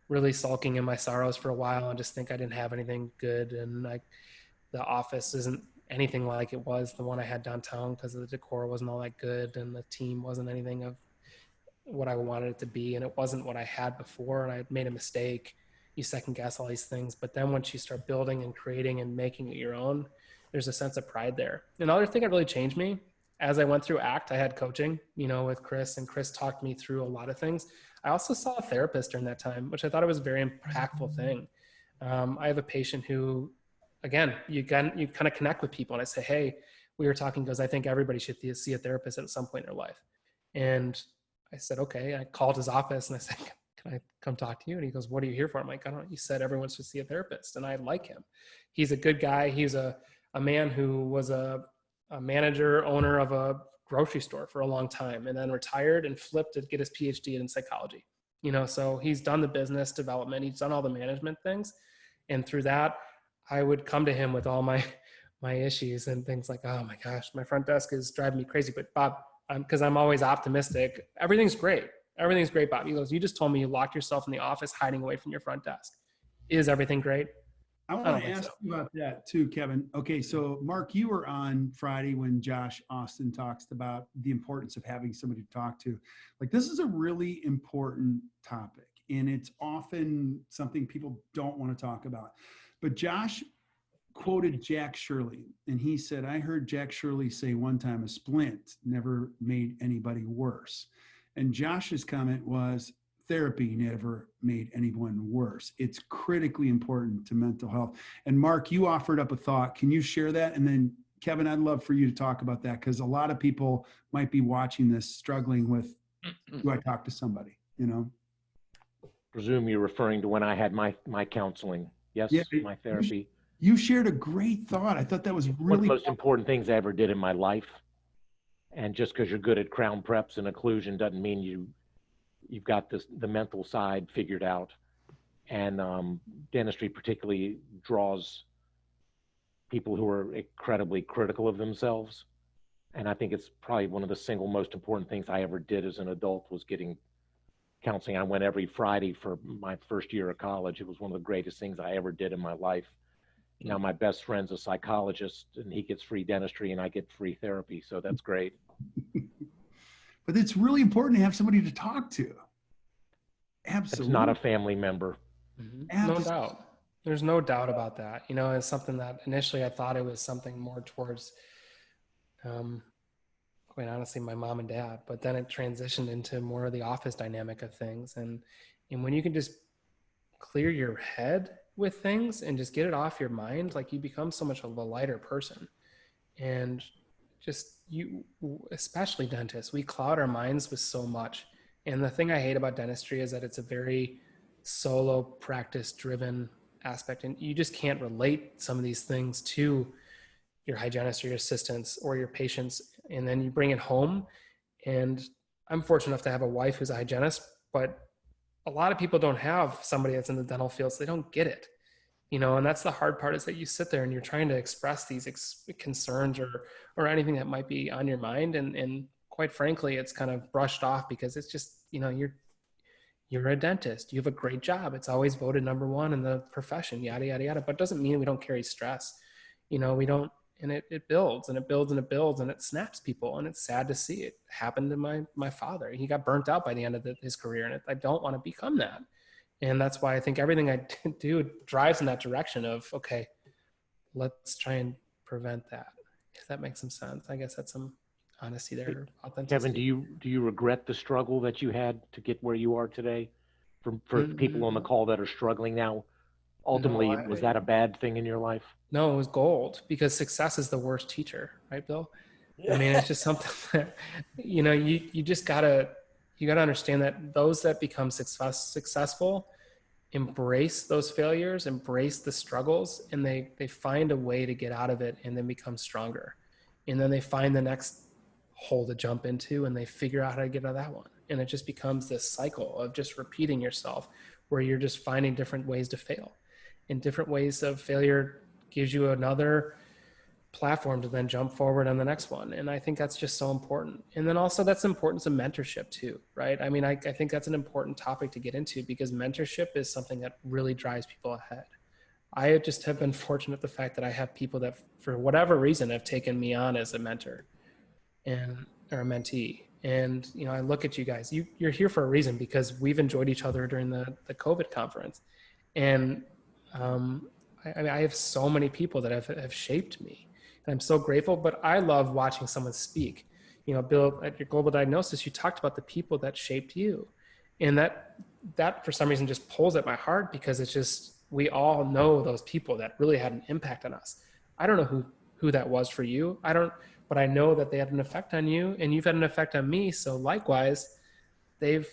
really sulking in my sorrows for a while and just think I didn't have anything good. And the office isn't anything like it was the one I had downtown because the decor wasn't all that good and the team wasn't anything of what I wanted it to be. And it wasn't what I had before. And I made a mistake. You second guess all these things. But then once you start building and creating and making it your own, there's a sense of pride there. Another thing that really changed me, as I went through ACT, I had coaching, with Chris, and Chris talked me through a lot of things. I also saw a therapist during that time, which I thought it was a very impactful thing. I have a patient who, again, you kind of connect with people. And I say, hey, we were talking because I think everybody should see a therapist at some point in their life. And I said, okay. I called his office and I said, can I come talk to you? And he goes, what are you here for? I'm like, I don't know. You said everyone should see a therapist. And I like him. He's a good guy. He's a man who was a manager, owner of a grocery store for a long time and then retired and flipped to get his PhD in psychology. So he's done the business development. He's done all the management things. And through that, I would come to him with all my issues and things like, oh my gosh, my front desk is driving me crazy. But Bob, because I'm always optimistic, everything's great. Everything's great, Bob. He goes, you just told me you locked yourself in the office hiding away from your front desk. Is everything great? I want to ask you about that too, Kevin. Okay, so Mark, you were on Friday when Josh Austin talks about the importance of having somebody to talk to. Like, this is a really important topic, and it's often something people don't want to talk about. But Josh quoted Jack Shirley, and he said, I heard Jack Shirley say one time, a splint never made anybody worse. And Josh's comment was, therapy never made anyone worse. It's critically important to mental health. And Mark, you offered up a thought. Can you share that? And then Kevin, I'd love for you to talk about that, because a lot of people might be watching this struggling with, do I talk to somebody, you know? Presume you're referring to when I had my counseling. Yes, Yeah, my therapy. You shared a great thought. I thought that was really one of the most important things I ever did in my life. And just because you're good at crown preps and occlusion doesn't mean you've got the mental side figured out. And dentistry particularly draws people who are incredibly critical of themselves. And I think it's probably one of the single most important things I ever did as an adult was getting counseling. I went every Friday for my first year of college. It was one of the greatest things I ever did in my life. Now my best friend's a psychologist, and he gets free dentistry and I get free therapy. So that's great. But it's really important to have somebody to talk to. Absolutely. It's not a family member. Mm-hmm. No doubt. There's no doubt about that. You know, it's something that initially I thought it was something more towards, quite honestly, my mom and dad, but then it transitioned into more of the office dynamic of things. And when you can just clear your head with things and just get it off your mind, like you become so much of a lighter person. And just you, especially dentists, we cloud our minds with so much. And the thing I hate about dentistry is that it's a very solo practice driven aspect. And you just can't relate some of these things to your hygienist or your assistants or your patients. And then you bring it home. And I'm fortunate enough to have a wife who's a hygienist, but a lot of people don't have somebody that's in the dental field, so they don't get it, you know. And that's the hard part, is that you sit there and you're trying to express these concerns or anything that might be on your mind, and quite frankly, it's kind of brushed off because it's just, you know, you're a dentist, you have a great job, it's always voted #1 in the profession, yada yada yada. But it doesn't mean we don't carry stress, you know. We don't. And it builds and it builds and it builds and it snaps people. And it's sad to see it happen to my father. He got burnt out by the end of his career. And I don't want to become that. And that's why I think everything I do drives in that direction of, okay, let's try and prevent that. If that makes some sense. I guess that's some honesty there. Kevin, do you regret the struggle that you had to get where you are today? For people on the call that are struggling now, ultimately, was that a bad thing in your life? No, it was gold, because success is the worst teacher, right, Bill? Yeah. I mean, it's just something that, you know, you just gotta understand that those that become successful embrace those failures, embrace the struggles, and they find a way to get out of it and then become stronger. And then they find the next hole to jump into and they figure out how to get out of that one. And it just becomes this cycle of just repeating yourself, where you're just finding different ways to fail. And different ways of failure gives you another platform to then jump forward on the next one. And I think that's just so important. And then also that's the importance of mentorship too, right? I mean, I think that's an important topic to get into, because mentorship is something that really drives people ahead. I just have been fortunate the fact that I have people that, for whatever reason, have taken me on as a mentor or a mentee. And, you know, I look at you guys, you're here for a reason, because we've enjoyed each other during the COVID conference. And I have so many people that have shaped me, and I'm so grateful. But I love watching someone speak. You know, Bill, at your Global Diagnosis, you talked about the people that shaped you, and that for some reason just pulls at my heart, because it's just, we all know those people that really had an impact on us. I don't know who that was for you. But I know that they had an effect on you, and you've had an effect on me. So likewise, they've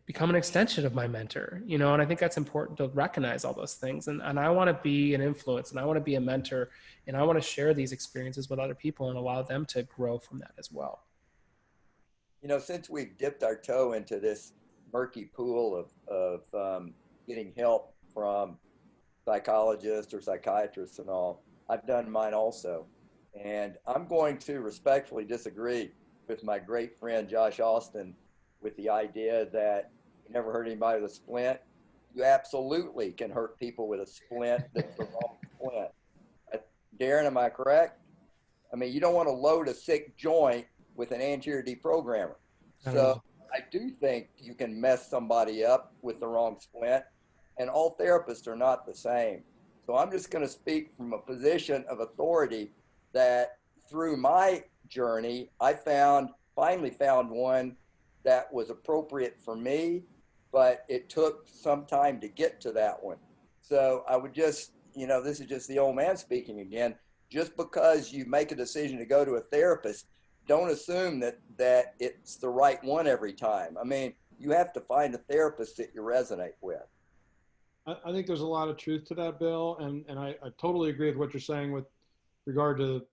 become an extension of my mentor, you know. And I think that's important to recognize all those things. And I want to be an influence, and I want to be a mentor, and I want to share these experiences with other people and allow them to grow from that as well. You know, since we've dipped our toe into this murky pool of getting help from psychologists or psychiatrists and all, I've done mine also. And I'm going to respectfully disagree with my great friend Josh Austin with the idea that you never hurt anybody with a splint. You absolutely can hurt people with a splint that's the wrong splint. Darren, am I correct? I mean, you don't want to load a sick joint with an anterior deprogrammer. So I do think you can mess somebody up with the wrong splint, and all therapists are not the same. So I'm just going to speak from a position of authority that through my journey, I finally found one that was appropriate for me, but it took some time to get to that one. So I would just, this is just the old man speaking again. Just because you make a decision to go to a therapist, don't assume that it's the right one every time. I mean, you have to find a therapist that you resonate with. I think there's a lot of truth to that, Bill. And I totally agree with what you're saying with regard to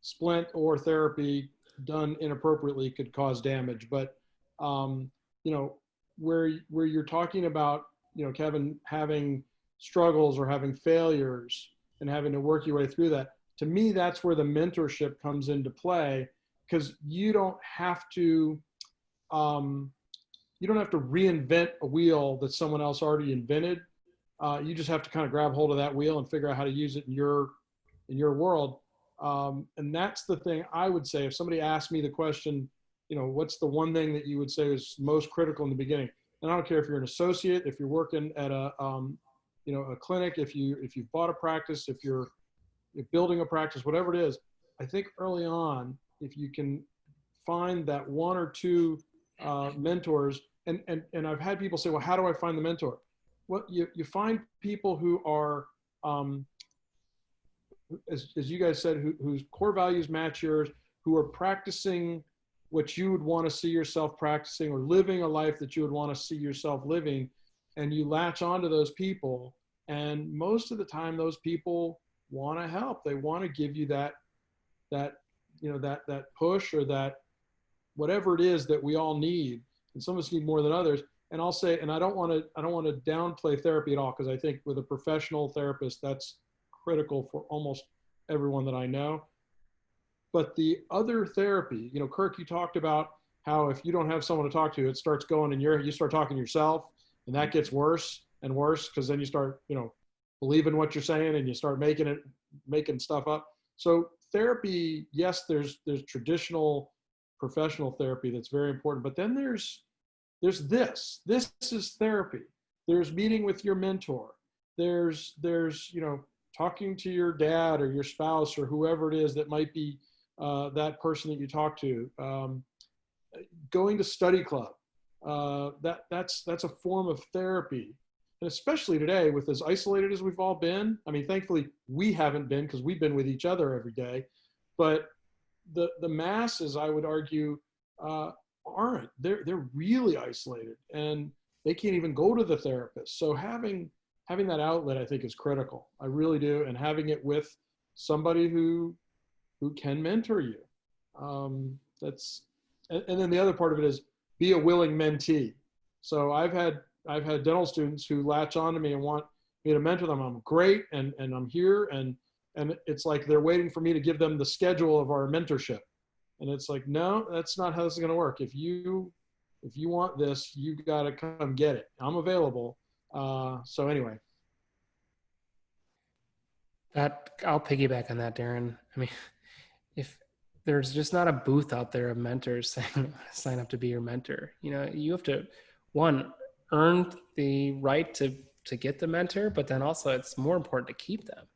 splint or therapy done inappropriately could cause damage. But, where you're talking about, Kevin, having struggles or having failures and having to work your way through that, to me, that's where the mentorship comes into play, because you don't have to reinvent a wheel that someone else already invented. You just have to kind of grab hold of that wheel and figure out how to use it in your world. And that's the thing I would say. If somebody asked me the question, what's the one thing that you would say is most critical in the beginning? And I don't care if you're an associate, if you're working at a clinic, if you've bought a practice, if you're building a practice, whatever it is. I think early on, if you can find that one or two mentors, and I've had people say, well, how do I find the mentor? Well, you find people who are, as you guys said, whose core values match yours, who are practicing what you would want to see yourself practicing, or living a life that you would want to see yourself living, and you latch onto those people. And most of the time, those people want to help. They want to give you that push, or that whatever it is that we all need. And some of us need more than others. And I'll say, and I don't want to downplay therapy at all, because I think with a professional therapist, that's critical for almost everyone that I know. But the other therapy, Kirk, you talked about how if you don't have someone to talk to, it starts going and you start talking to yourself, and that gets worse and worse, because then you start, believing what you're saying, and you start making stuff up. So therapy, yes, there's traditional professional therapy that's very important, but then there's this is therapy. There's meeting with your mentor. There's talking to your dad or your spouse or whoever it is that might be that person that you talk to. Going to study club, that's a form of therapy. And especially today, with as isolated as we've all been, I mean, thankfully we haven't been, because we've been with each other every day, but the masses, I would argue, aren't. They're really isolated, and they can't even go to the therapist. So having that outlet, I think, is critical. I really do. And having it with somebody who can mentor you. And then the other part of it is be a willing mentee. So I've had dental students who latch on to me and want me to mentor them. I'm great, and I'm here, and it's like they're waiting for me to give them the schedule of our mentorship. And it's like, no, that's not how this is going to work. If you want this, you got to come get it. I'm available. So anyway. I'll piggyback on that, Darren. I mean, if there's just not a booth out there of mentors saying, sign up to be your mentor, you have to, one, earn the right to get the mentor, but then also it's more important to keep them.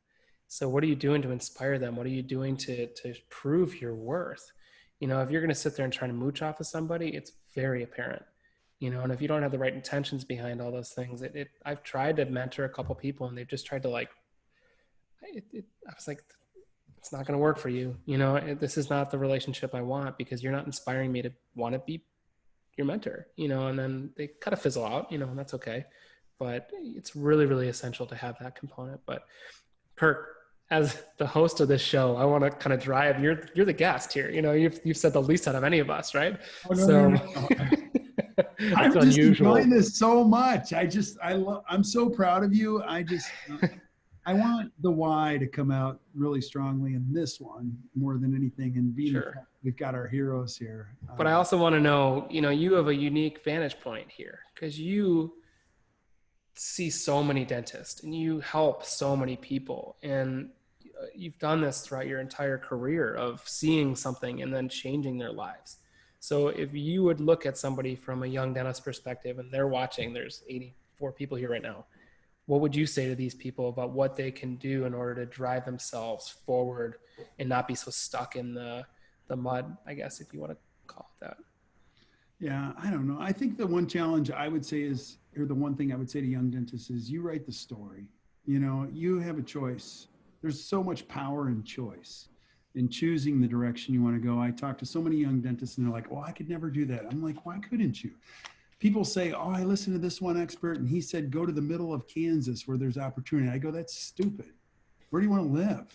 So what are you doing to inspire them? What are you doing to prove your worth? If you're going to sit there and try to mooch off of somebody, it's very apparent, and if you don't have the right intentions behind all those things, I've tried to mentor a couple people, and they've just tried to I was like, it's not going to work for you. This is not the relationship I want, because you're not inspiring me to want to be your mentor, and then they kind of fizzle out, and that's okay. But it's really, really essential to have that component. But Kirk, as the host of this show, I want to kind of drive, you're the guest here. You've said the least out of any of us, right? Oh, no. I'm just enjoying this so much. I'm so proud of you. I want the why to come out really strongly in this one more than anything. And being Sure. we've got our heroes here. But I also want to know, you have a unique vantage point here because you see so many dentists and you help so many people. And you've done this throughout your entire career of seeing something and then changing their lives. So if you would look at somebody from a young dentist perspective and they're watching, there's 84 people here right now. What would you say to these people about what they can do in order to drive themselves forward and not be so stuck in the mud, I guess, if you want to call it that? Yeah, I don't know. I think the one challenge I would say is, or the one thing I would say to young dentists is you write the story. You have a choice. There's so much power in choice, in choosing the direction you want to go. I talk to so many young dentists and they're like, well, I could never do that. I'm like, why couldn't you? People say, oh, I listened to this one expert and he said, go to the middle of Kansas where there's opportunity. I go, that's stupid. Where do you want to live?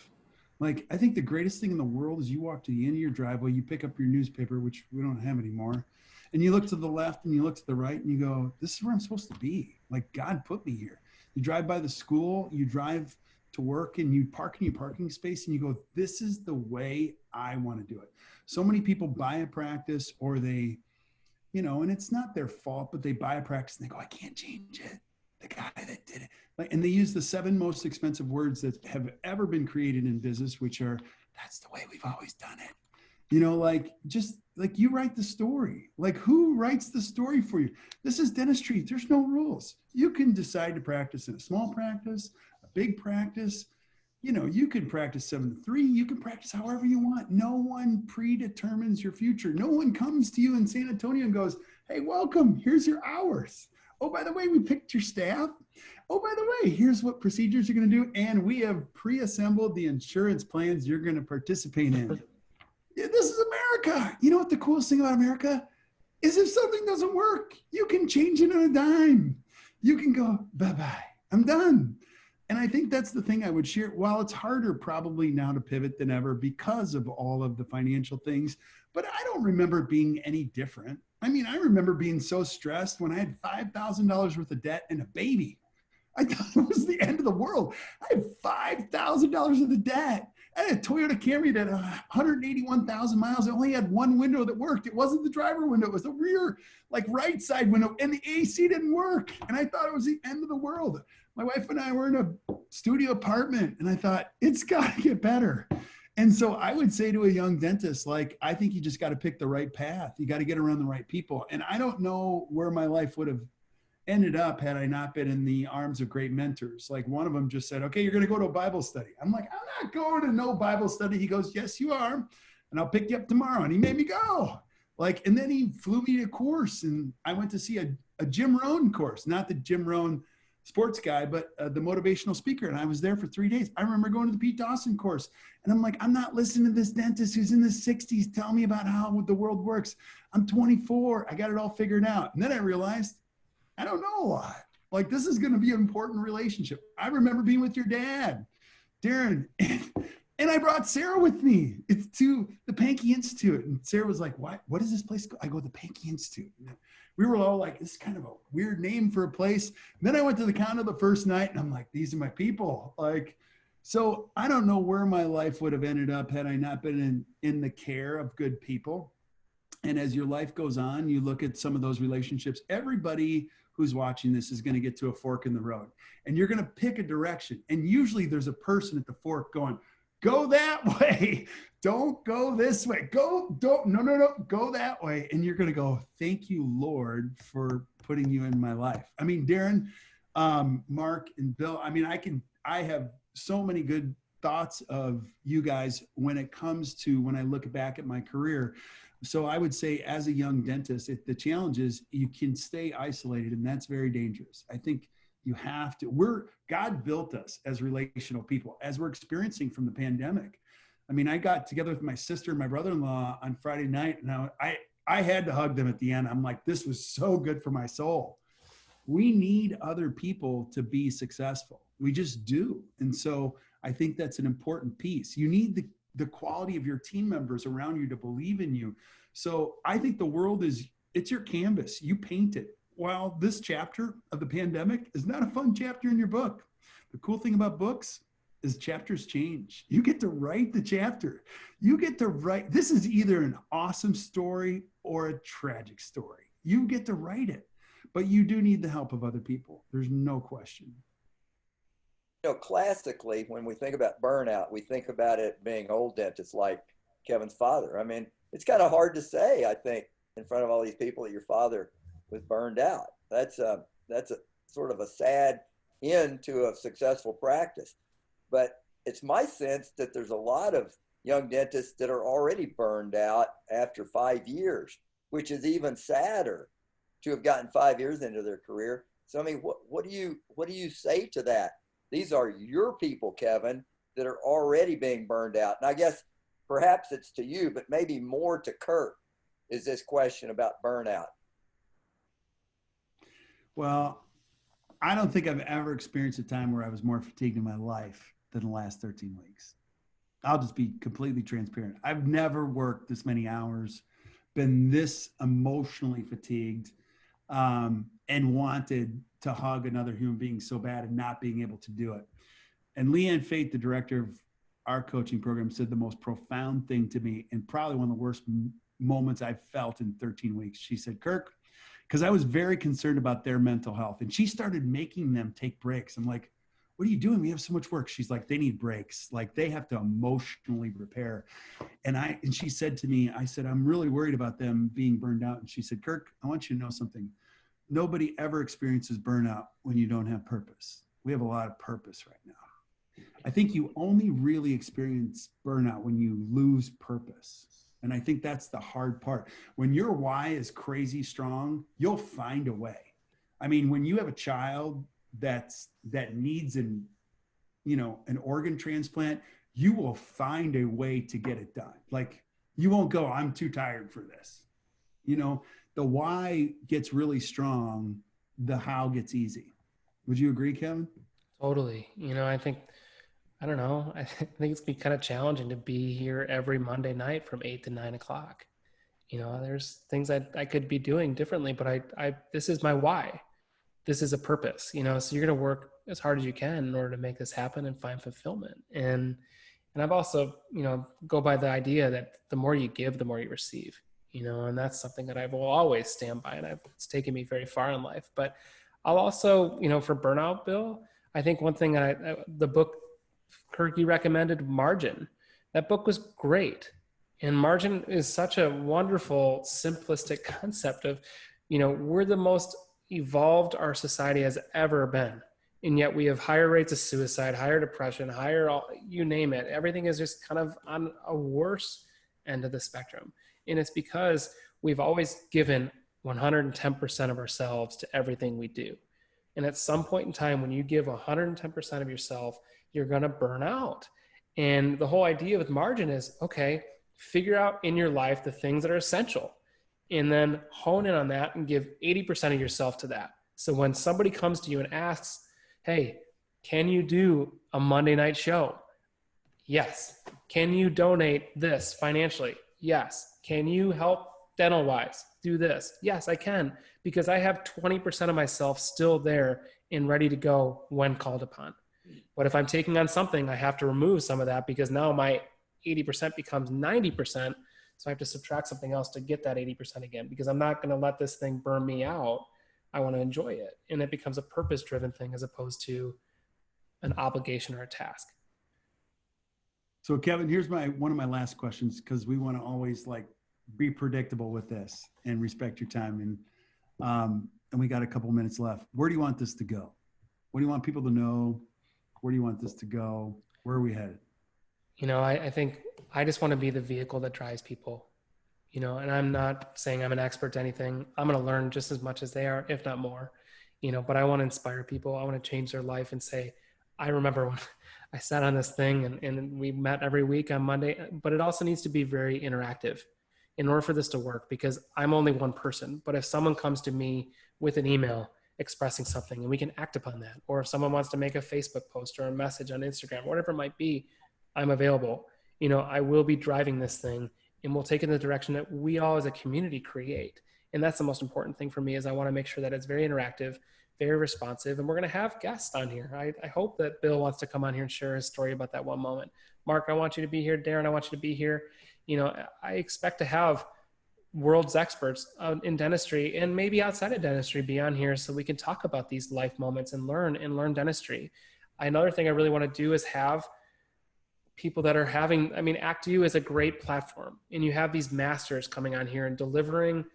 Like, I think the greatest thing in the world is you walk to the end of your driveway, you pick up your newspaper, which we don't have anymore, and you look to the left and you look to the right and you go, this is where I'm supposed to be. Like, God put me here. You drive by the school, you drive to work and you park in your parking space and you go, this is the way I want to do it. So many people buy a practice or they, and it's not their fault, but they buy a practice and they go, I can't change it. The guy that did it. And they use the 7 most expensive words that have ever been created in business, which are, that's the way we've always done it. Just like you write the story. Like, who writes the story for you? This is dentistry. There's no rules. You can decide to practice in a small practice, a big practice. You can practice 7 to 3. You can practice however you want. No one predetermines your future. No one comes to you in San Antonio and goes, hey, welcome. Here's your hours. Oh, by the way, we picked your staff. Oh, by the way, here's what procedures you're going to do. And we have pre-assembled the insurance plans you're going to participate in. This is America. You know what the coolest thing about America is? If something doesn't work, you can change it on a dime. You can go, bye-bye, I'm done. And I think that's the thing I would share. While it's harder probably now to pivot than ever because of all of the financial things, but I don't remember it being any different. I mean, I remember being so stressed when I had $5,000 worth of debt and a baby. I thought it was the end of the world. I had $5,000 of the debt. I had a Toyota Camry that had 181,000 miles. I only had one window that worked. It wasn't the driver window. It was the rear, right side window, and the AC didn't work. And I thought it was the end of the world. My wife and I were in a studio apartment, and I thought, it's got to get better. And so I would say to a young dentist, I think you just got to pick the right path. You got to get around the right people. And I don't know where my life would have ended up had I not been in the arms of great mentors. Like, one of them just said, okay, you're going to go to a Bible study. I'm like, I'm not going to no Bible study. He goes, yes, you are. And I'll pick you up tomorrow. And he made me go. And then he flew me to a course, and I went to see a Jim Rohn course, not the Jim Rohn sports guy, but the motivational speaker. And I was there for 3 days. I remember going to the Pete Dawson course, and I'm like, I'm not listening to this dentist who's in his 60s tell me about how the world works. I'm 24. I got it all figured out. And then I realized I don't know a lot. This is going to be an important relationship. I remember being with your dad, Darren, and I brought Sarah with me. It's to the Pankey Institute. And Sarah was like, what is this place called? I go, the Pankey Institute. We were all like, this is kind of a weird name for a place. And then I went to the condo the first night, and I'm like, these are my people. So I don't know where my life would have ended up had I not been in the care of good people. And as your life goes on, you look at some of those relationships. Everybody who's watching this is going to get to a fork in the road, and you're going to pick a direction. And usually there's a person at the fork going, go that way. Don't go this way. No, go that way. And you're going to go, thank you, Lord, for putting you in my life. I mean, Darren, Mark, and Bill, I have so many good thoughts of you guys when it comes to when I look back at my career. So I would say, as a young dentist, the challenge is you can stay isolated, and that's very dangerous. I think you have to. God built us as relational people, as we're experiencing from the pandemic. I mean, I got together with my sister and my brother-in-law on Friday night, and I had to hug them at the end. I'm like, this was so good for my soul. We need other people to be successful. We just do. And so I think that's an important piece. You need the quality of your team members around you to believe in you. So I think the world it's your canvas. You paint it. While this chapter of the pandemic is not a fun chapter in your book, The cool thing about books is chapters change. You get to write the chapter. You get to write. This is either an awesome story or a tragic story. You get to write it, but you do need the help of other people. There's no question. You know, classically, when we think about burnout, we think about it being old dentists like Kevin's father. I mean, it's kind of hard to say, I think, in front of all these people that your father was burned out. That's a sort of a sad end to a successful practice. But it's my sense that there's a lot of young dentists that are already burned out after 5 years, which is even sadder to have gotten 5 years into their career. So, I mean, what do you say to that? These are your people, Kevin, that are already being burned out. And I guess perhaps it's to you, but maybe more to Kirk, is this question about burnout. Well, I don't think I've ever experienced a time where I was more fatigued in my life than the last 13 weeks. I'll just be completely transparent. I've never worked this many hours, been this emotionally fatigued, and wanted to hug another human being so bad and not being able to do it. And Leanne Fate, the director of our coaching program, said the most profound thing to me, and probably one of the worst moments I've felt in 13 weeks. She said, Kirk, because I was very concerned about their mental health, and she started making them take breaks. I'm like, what are you doing? We have so much work. She's like, they need breaks. Like, they have to emotionally repair. And she said to me, I said, I'm really worried about them being burned out. And she said, Kirk, I want you to know something. Nobody ever experiences burnout when you don't have purpose. We have a lot of purpose right now. I think you only really experience burnout when you lose purpose. And I think that's the hard part. When your why is crazy strong, you'll find a way. I mean, when you have a child that needs an organ transplant, you will find a way to get it done. Like, you won't go, I'm too tired for this. The why gets really strong, the how gets easy. Would you agree, Kevin? Totally. I don't know. I think it's been kind of challenging to be here every Monday night from 8 to 9 o'clock. There's things I could be doing differently, but this is my why. This is a purpose, so you're going to work as hard as you can in order to make this happen and find fulfillment. And I've also, go by the idea that the more you give, the more you receive, and that's something that I will always stand by. And it's taken me very far in life, but I'll also, for burnout, Bill, I think one thing the book Kirk, you recommended, Margin. That book was great. And Margin is such a wonderful, simplistic concept of, we're the most evolved our society has ever been. And yet we have higher rates of suicide, higher depression, you name it. Everything is just kind of on a worse end of the spectrum. And it's because we've always given 110% of ourselves to everything we do. And at some point in time, when you give 110% of yourself, you're going to burn out. And the whole idea with Margin is, okay, figure out in your life the things that are essential, and then hone in on that and give 80% of yourself to that. So when somebody comes to you and asks, hey, can you do a Monday night show? Yes. Can you donate this financially? Yes. Can you help dental wise? Do this? Yes, I can, because I have 20% of myself still there and ready to go when called upon. But if I'm taking on something, I have to remove some of that, because now my 80% becomes 90%. So I have to subtract something else to get that 80% again, because I'm not going to let this thing burn me out. I want to enjoy it. And it becomes a purpose-driven thing as opposed to an obligation or a task. So Kevin, here's one of my last questions, because we want to always be predictable with this and respect your time. And we got a couple minutes left. Where do you want this to go? What do you want people to know? Where do you want this to go? Where are we headed? I think I just want to be the vehicle that drives people, and I'm not saying I'm an expert to anything. I'm going to learn just as much as they are, if not more, but I want to inspire people. I want to change their life and say, I remember when I sat on this thing and we met every week on Monday, but it also needs to be very interactive in order for this to work, because I'm only one person. But if someone comes to me with an email expressing something and we can act upon that, or if someone wants to make a Facebook post or a message on Instagram, whatever it might be, I'm available. I will be driving this thing, and we'll take it in the direction that we all as a community create. And that's the most important thing for me, is I want to make sure that it's very interactive, very responsive, and we're going to have guests on here. I hope that Bill wants to come on here and share his story about that one moment. Mark, I want you to be here. Darren, I want you to be here. You know, I expect to have world's experts in dentistry and maybe outside of dentistry be on here so we can talk about these life moments and learn dentistry. Another thing I really want to do is have people that are having, I mean, ActU is a great platform, and you have these masters coming on here and delivering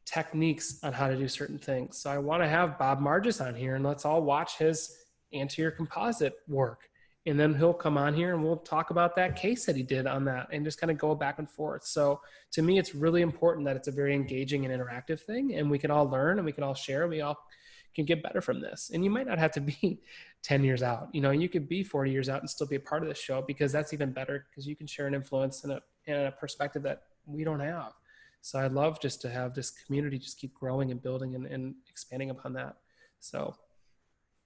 techniques on how to do certain things. So I want to have Bob Margis on here, and let's all watch his anterior composite work. And then he'll come on here and we'll talk about that case that he did on that and just kind of go back and forth. So to me, it's really important that it's a very engaging and interactive thing, and we can all learn and we can all share. We all can get better from this. And you might not have to be 10 years out. You know, you could be 40 years out and still be a part of this show, because that's even better, because you can share an influence and a perspective that we don't have. So I'd love just to have this community just keep growing and building and expanding upon that. So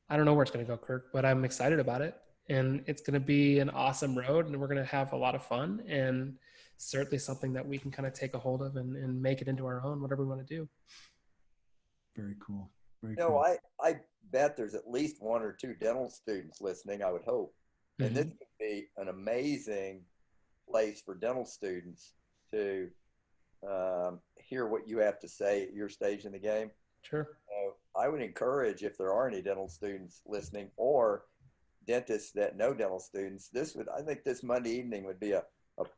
I don't know where it's going to go, Kirk, but I'm excited about it. And it's going to be an awesome road, and we're going to have a lot of fun, and certainly something that we can kind of take a hold of and make it into our own, whatever we want to do. Very cool. Very You know, cool. I bet there's at least 1 or 2 dental students listening, I would hope. And this would be an amazing place for dental students to hear what you have to say at your stage in the game. Sure. So I would encourage, if there are any dental students listening or dentists that know dental students, I think this Monday evening would be a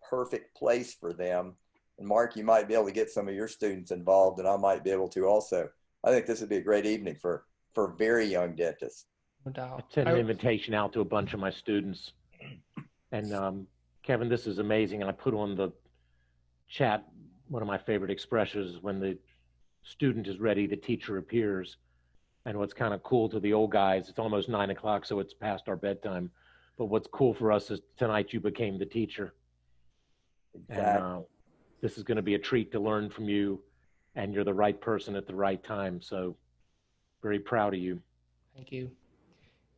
perfect place for them. And Mark, you might be able to get some of your students involved, and I might be able to also. I think this would be a great evening for very young dentists. No doubt. I sent an invitation out to a bunch of my students. And Kevin, this is amazing. I put on the chat, one of my favorite expressions, when the student is ready, the teacher appears. And what's kind of cool to the old guys, it's almost 9 o'clock, so it's past our bedtime. But what's cool for us is tonight you became the teacher. Exactly. And this is going to be a treat to learn from you, and you're the right person at the right time. So very proud of you. Thank you.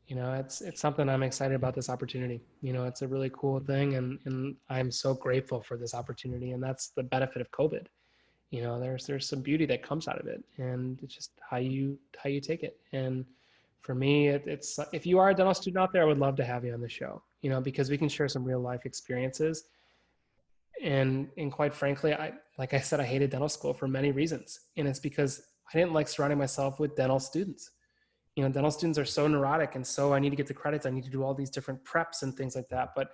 You know, it's something I'm excited about, this opportunity. You know, it's a really cool thing, and I'm so grateful for this opportunity, and that's the benefit of COVID. You know, there's some beauty that comes out of it, and it's just how you take it. And for me, it's if you are a dental student out there, I would love to have you on the show, you know, because we can share some real life experiences. And quite frankly, like I said, I hated dental school for many reasons. And it's because I didn't like surrounding myself with dental students. You know, dental students are so neurotic, and so I need to get the credits. I need to do all these different preps and things like that. But,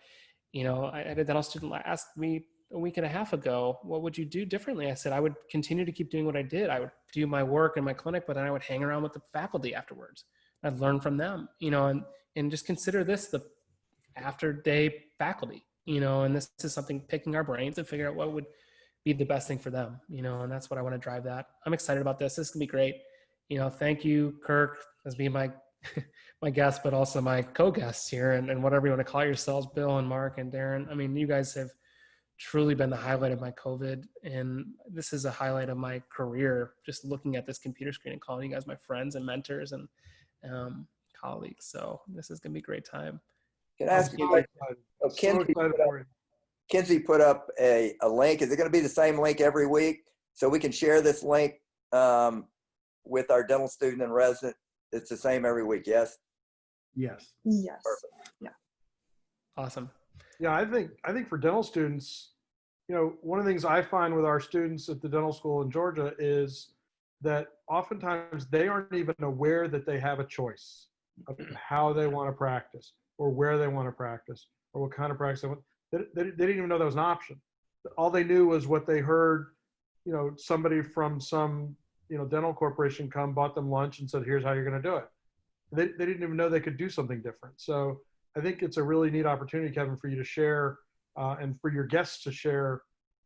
you know, I had a dental student ask me a week and a half ago, what would you do differently? I said, I would continue to keep doing what I did. I would do my work in my clinic, but then I would hang around with the faculty afterwards. I'd learn from them, you know, and just consider this the after day faculty, you know, and this is something, picking our brains and figure out what would be the best thing for them, you know, and that's what I want to drive that. I'm excited about this. This is gonna be great. You know, thank you, Kirk, as being my guest, but also my co-guests here, and whatever you want to call yourselves, Bill and Mark and Darren. I mean, you guys have truly been the highlight of my COVID, and this is a highlight of my career, just looking at this computer screen and calling you guys my friends and mentors and colleagues. So this is going to be a great time. Can I ask you, Kinsey put up a link. Is it going to be the same link every week, so we can share this link with our dental student and resident? It's the same every week, yes? Yes. Yes. Perfect. Yeah. Awesome. Yeah, I think for dental students, you know, one of the things I find with our students at the dental school in Georgia is that oftentimes they aren't even aware that they have a choice of how they want to practice, or where they want to practice, or what kind of practice they want. They didn't even know that was an option. All they knew was what they heard, you know, somebody from some, you know, dental corporation bought them lunch and said, here's how you're going to do it. They didn't even know they could do something different. So I think it's a really neat opportunity, Kevin, for you to share and for your guests to share.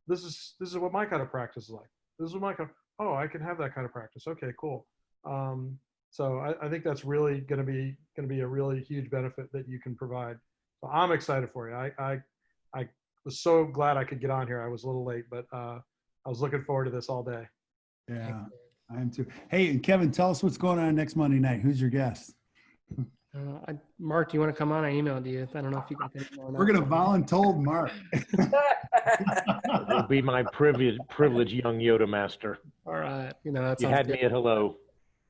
This is what my kind of practice is like. This is what my oh, I can have that kind of practice. Okay, cool. So I think that's really going to be a really huge benefit that you can provide. So I'm excited for you. I was so glad I could get on here. I was a little late, but I was looking forward to this all day. Yeah, I am too. Hey, and Kevin, tell us what's going on next Monday night. Who's your guest? Mark, do you want to come on? I emailed you. I don't know if you got the email or not. We're going to voluntold Mark. It'll be my privilege, young Yoda master. All right. You know, that's You had me at hello.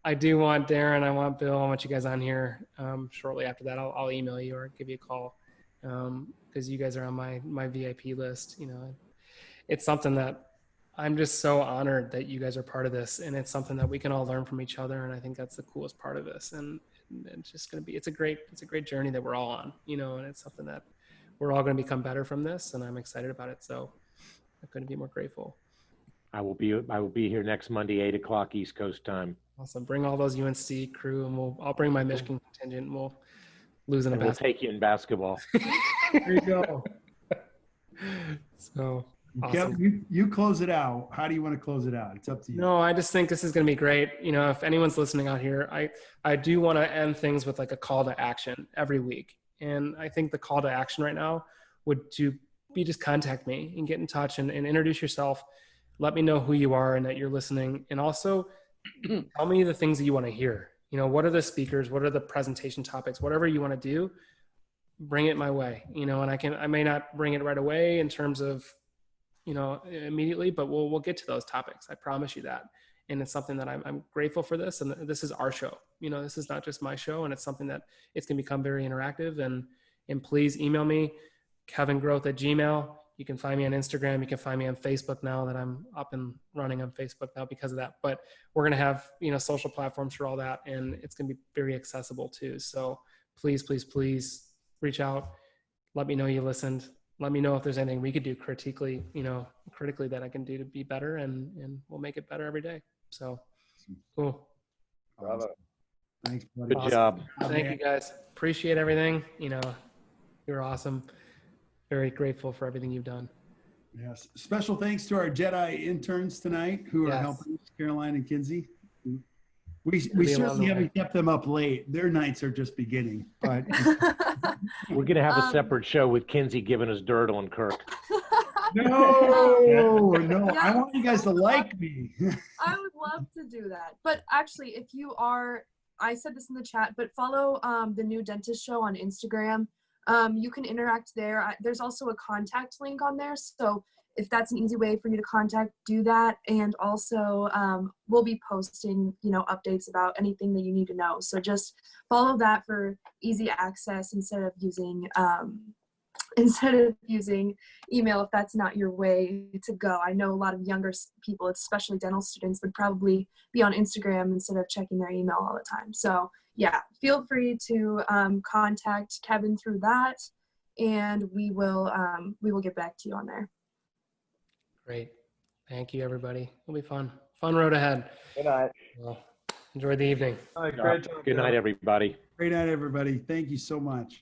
I do want Darren, I want Bill, I want you guys on here. Shortly after that, I'll email you or give you a call, because you guys are on my VIP list. You know, it's something that I'm just so honored that you guys are part of this, and it's something that we can all learn from each other. And I think that's the coolest part of this. And it's just going to be, it's a great journey that we're all on, you know, and it's something that we're all going to become better from this. And I'm excited about it. So I couldn't be more grateful. I will be here next Monday, 8 o'clock East Coast time. Awesome. Bring all those UNC crew, and I'll bring my Michigan contingent, and we'll lose in a And we'll basketball. take you in basketball. There you go. So awesome. Kevin, you close it out. How do you want to close it out? It's up to you. No, I just think this is going to be great. You know, if anyone's listening out here, I do want to end things with like a call to action every week. And I think the call to action right now would be just contact me and get in touch and introduce yourself. Let me know who you are and that you're listening. And also tell me the things that you want to hear. You know, what are the speakers? What are the presentation topics? Whatever you want to do, bring it my way. You know, and I may not bring it right away in terms of, you know, immediately, but we'll get to those topics. I promise you that. And it's something that I'm grateful for this. And this is our show. You know, this is not just my show, and it's something that it's going to become very interactive. And please email me, kevingroth@gmail.com. You can find me on Instagram. You can find me on Facebook now that I'm up and running on Facebook now because of that. But we're going to have, you know, social platforms for all that, and it's going to be very accessible too. So please, please, please reach out. Let me know you listened. Let me know if there's anything we could do critically that I can do to be better, and we'll make it better every day. So cool. Bravo. Thanks, buddy. Good job. Thank you guys. Appreciate everything. You know, you're awesome. Very grateful for everything you've done. Yes. Special thanks to our Jedi interns tonight who are Yes. helping us, Caroline and Kinsey. We be certainly along the haven't way. kept them up late. Their nights are just beginning. But We're going to have a separate show with Kinsey giving us dirt on Kirk. no. Yeah. I want you guys to like me. I would love to do that. But actually, if you are, I said this in the chat, but follow the New Dentist Show on Instagram. You can interact there. There's also a contact link on there. So if that's an easy way for you to contact, do that. And also we'll be posting, you know, updates about anything that you need to know. So just follow that for easy access instead of using email if that's not your way to go. I know a lot of younger people, especially dental students, would probably be on Instagram instead of checking their email all the time. So yeah, feel free to contact Kevin through that, and we will get back to you on there. Great. Thank you, everybody. It'll be fun. Fun road ahead. Good night. Well, enjoy the evening. All right, great job. Good night, everybody. Great night, everybody. Thank you so much.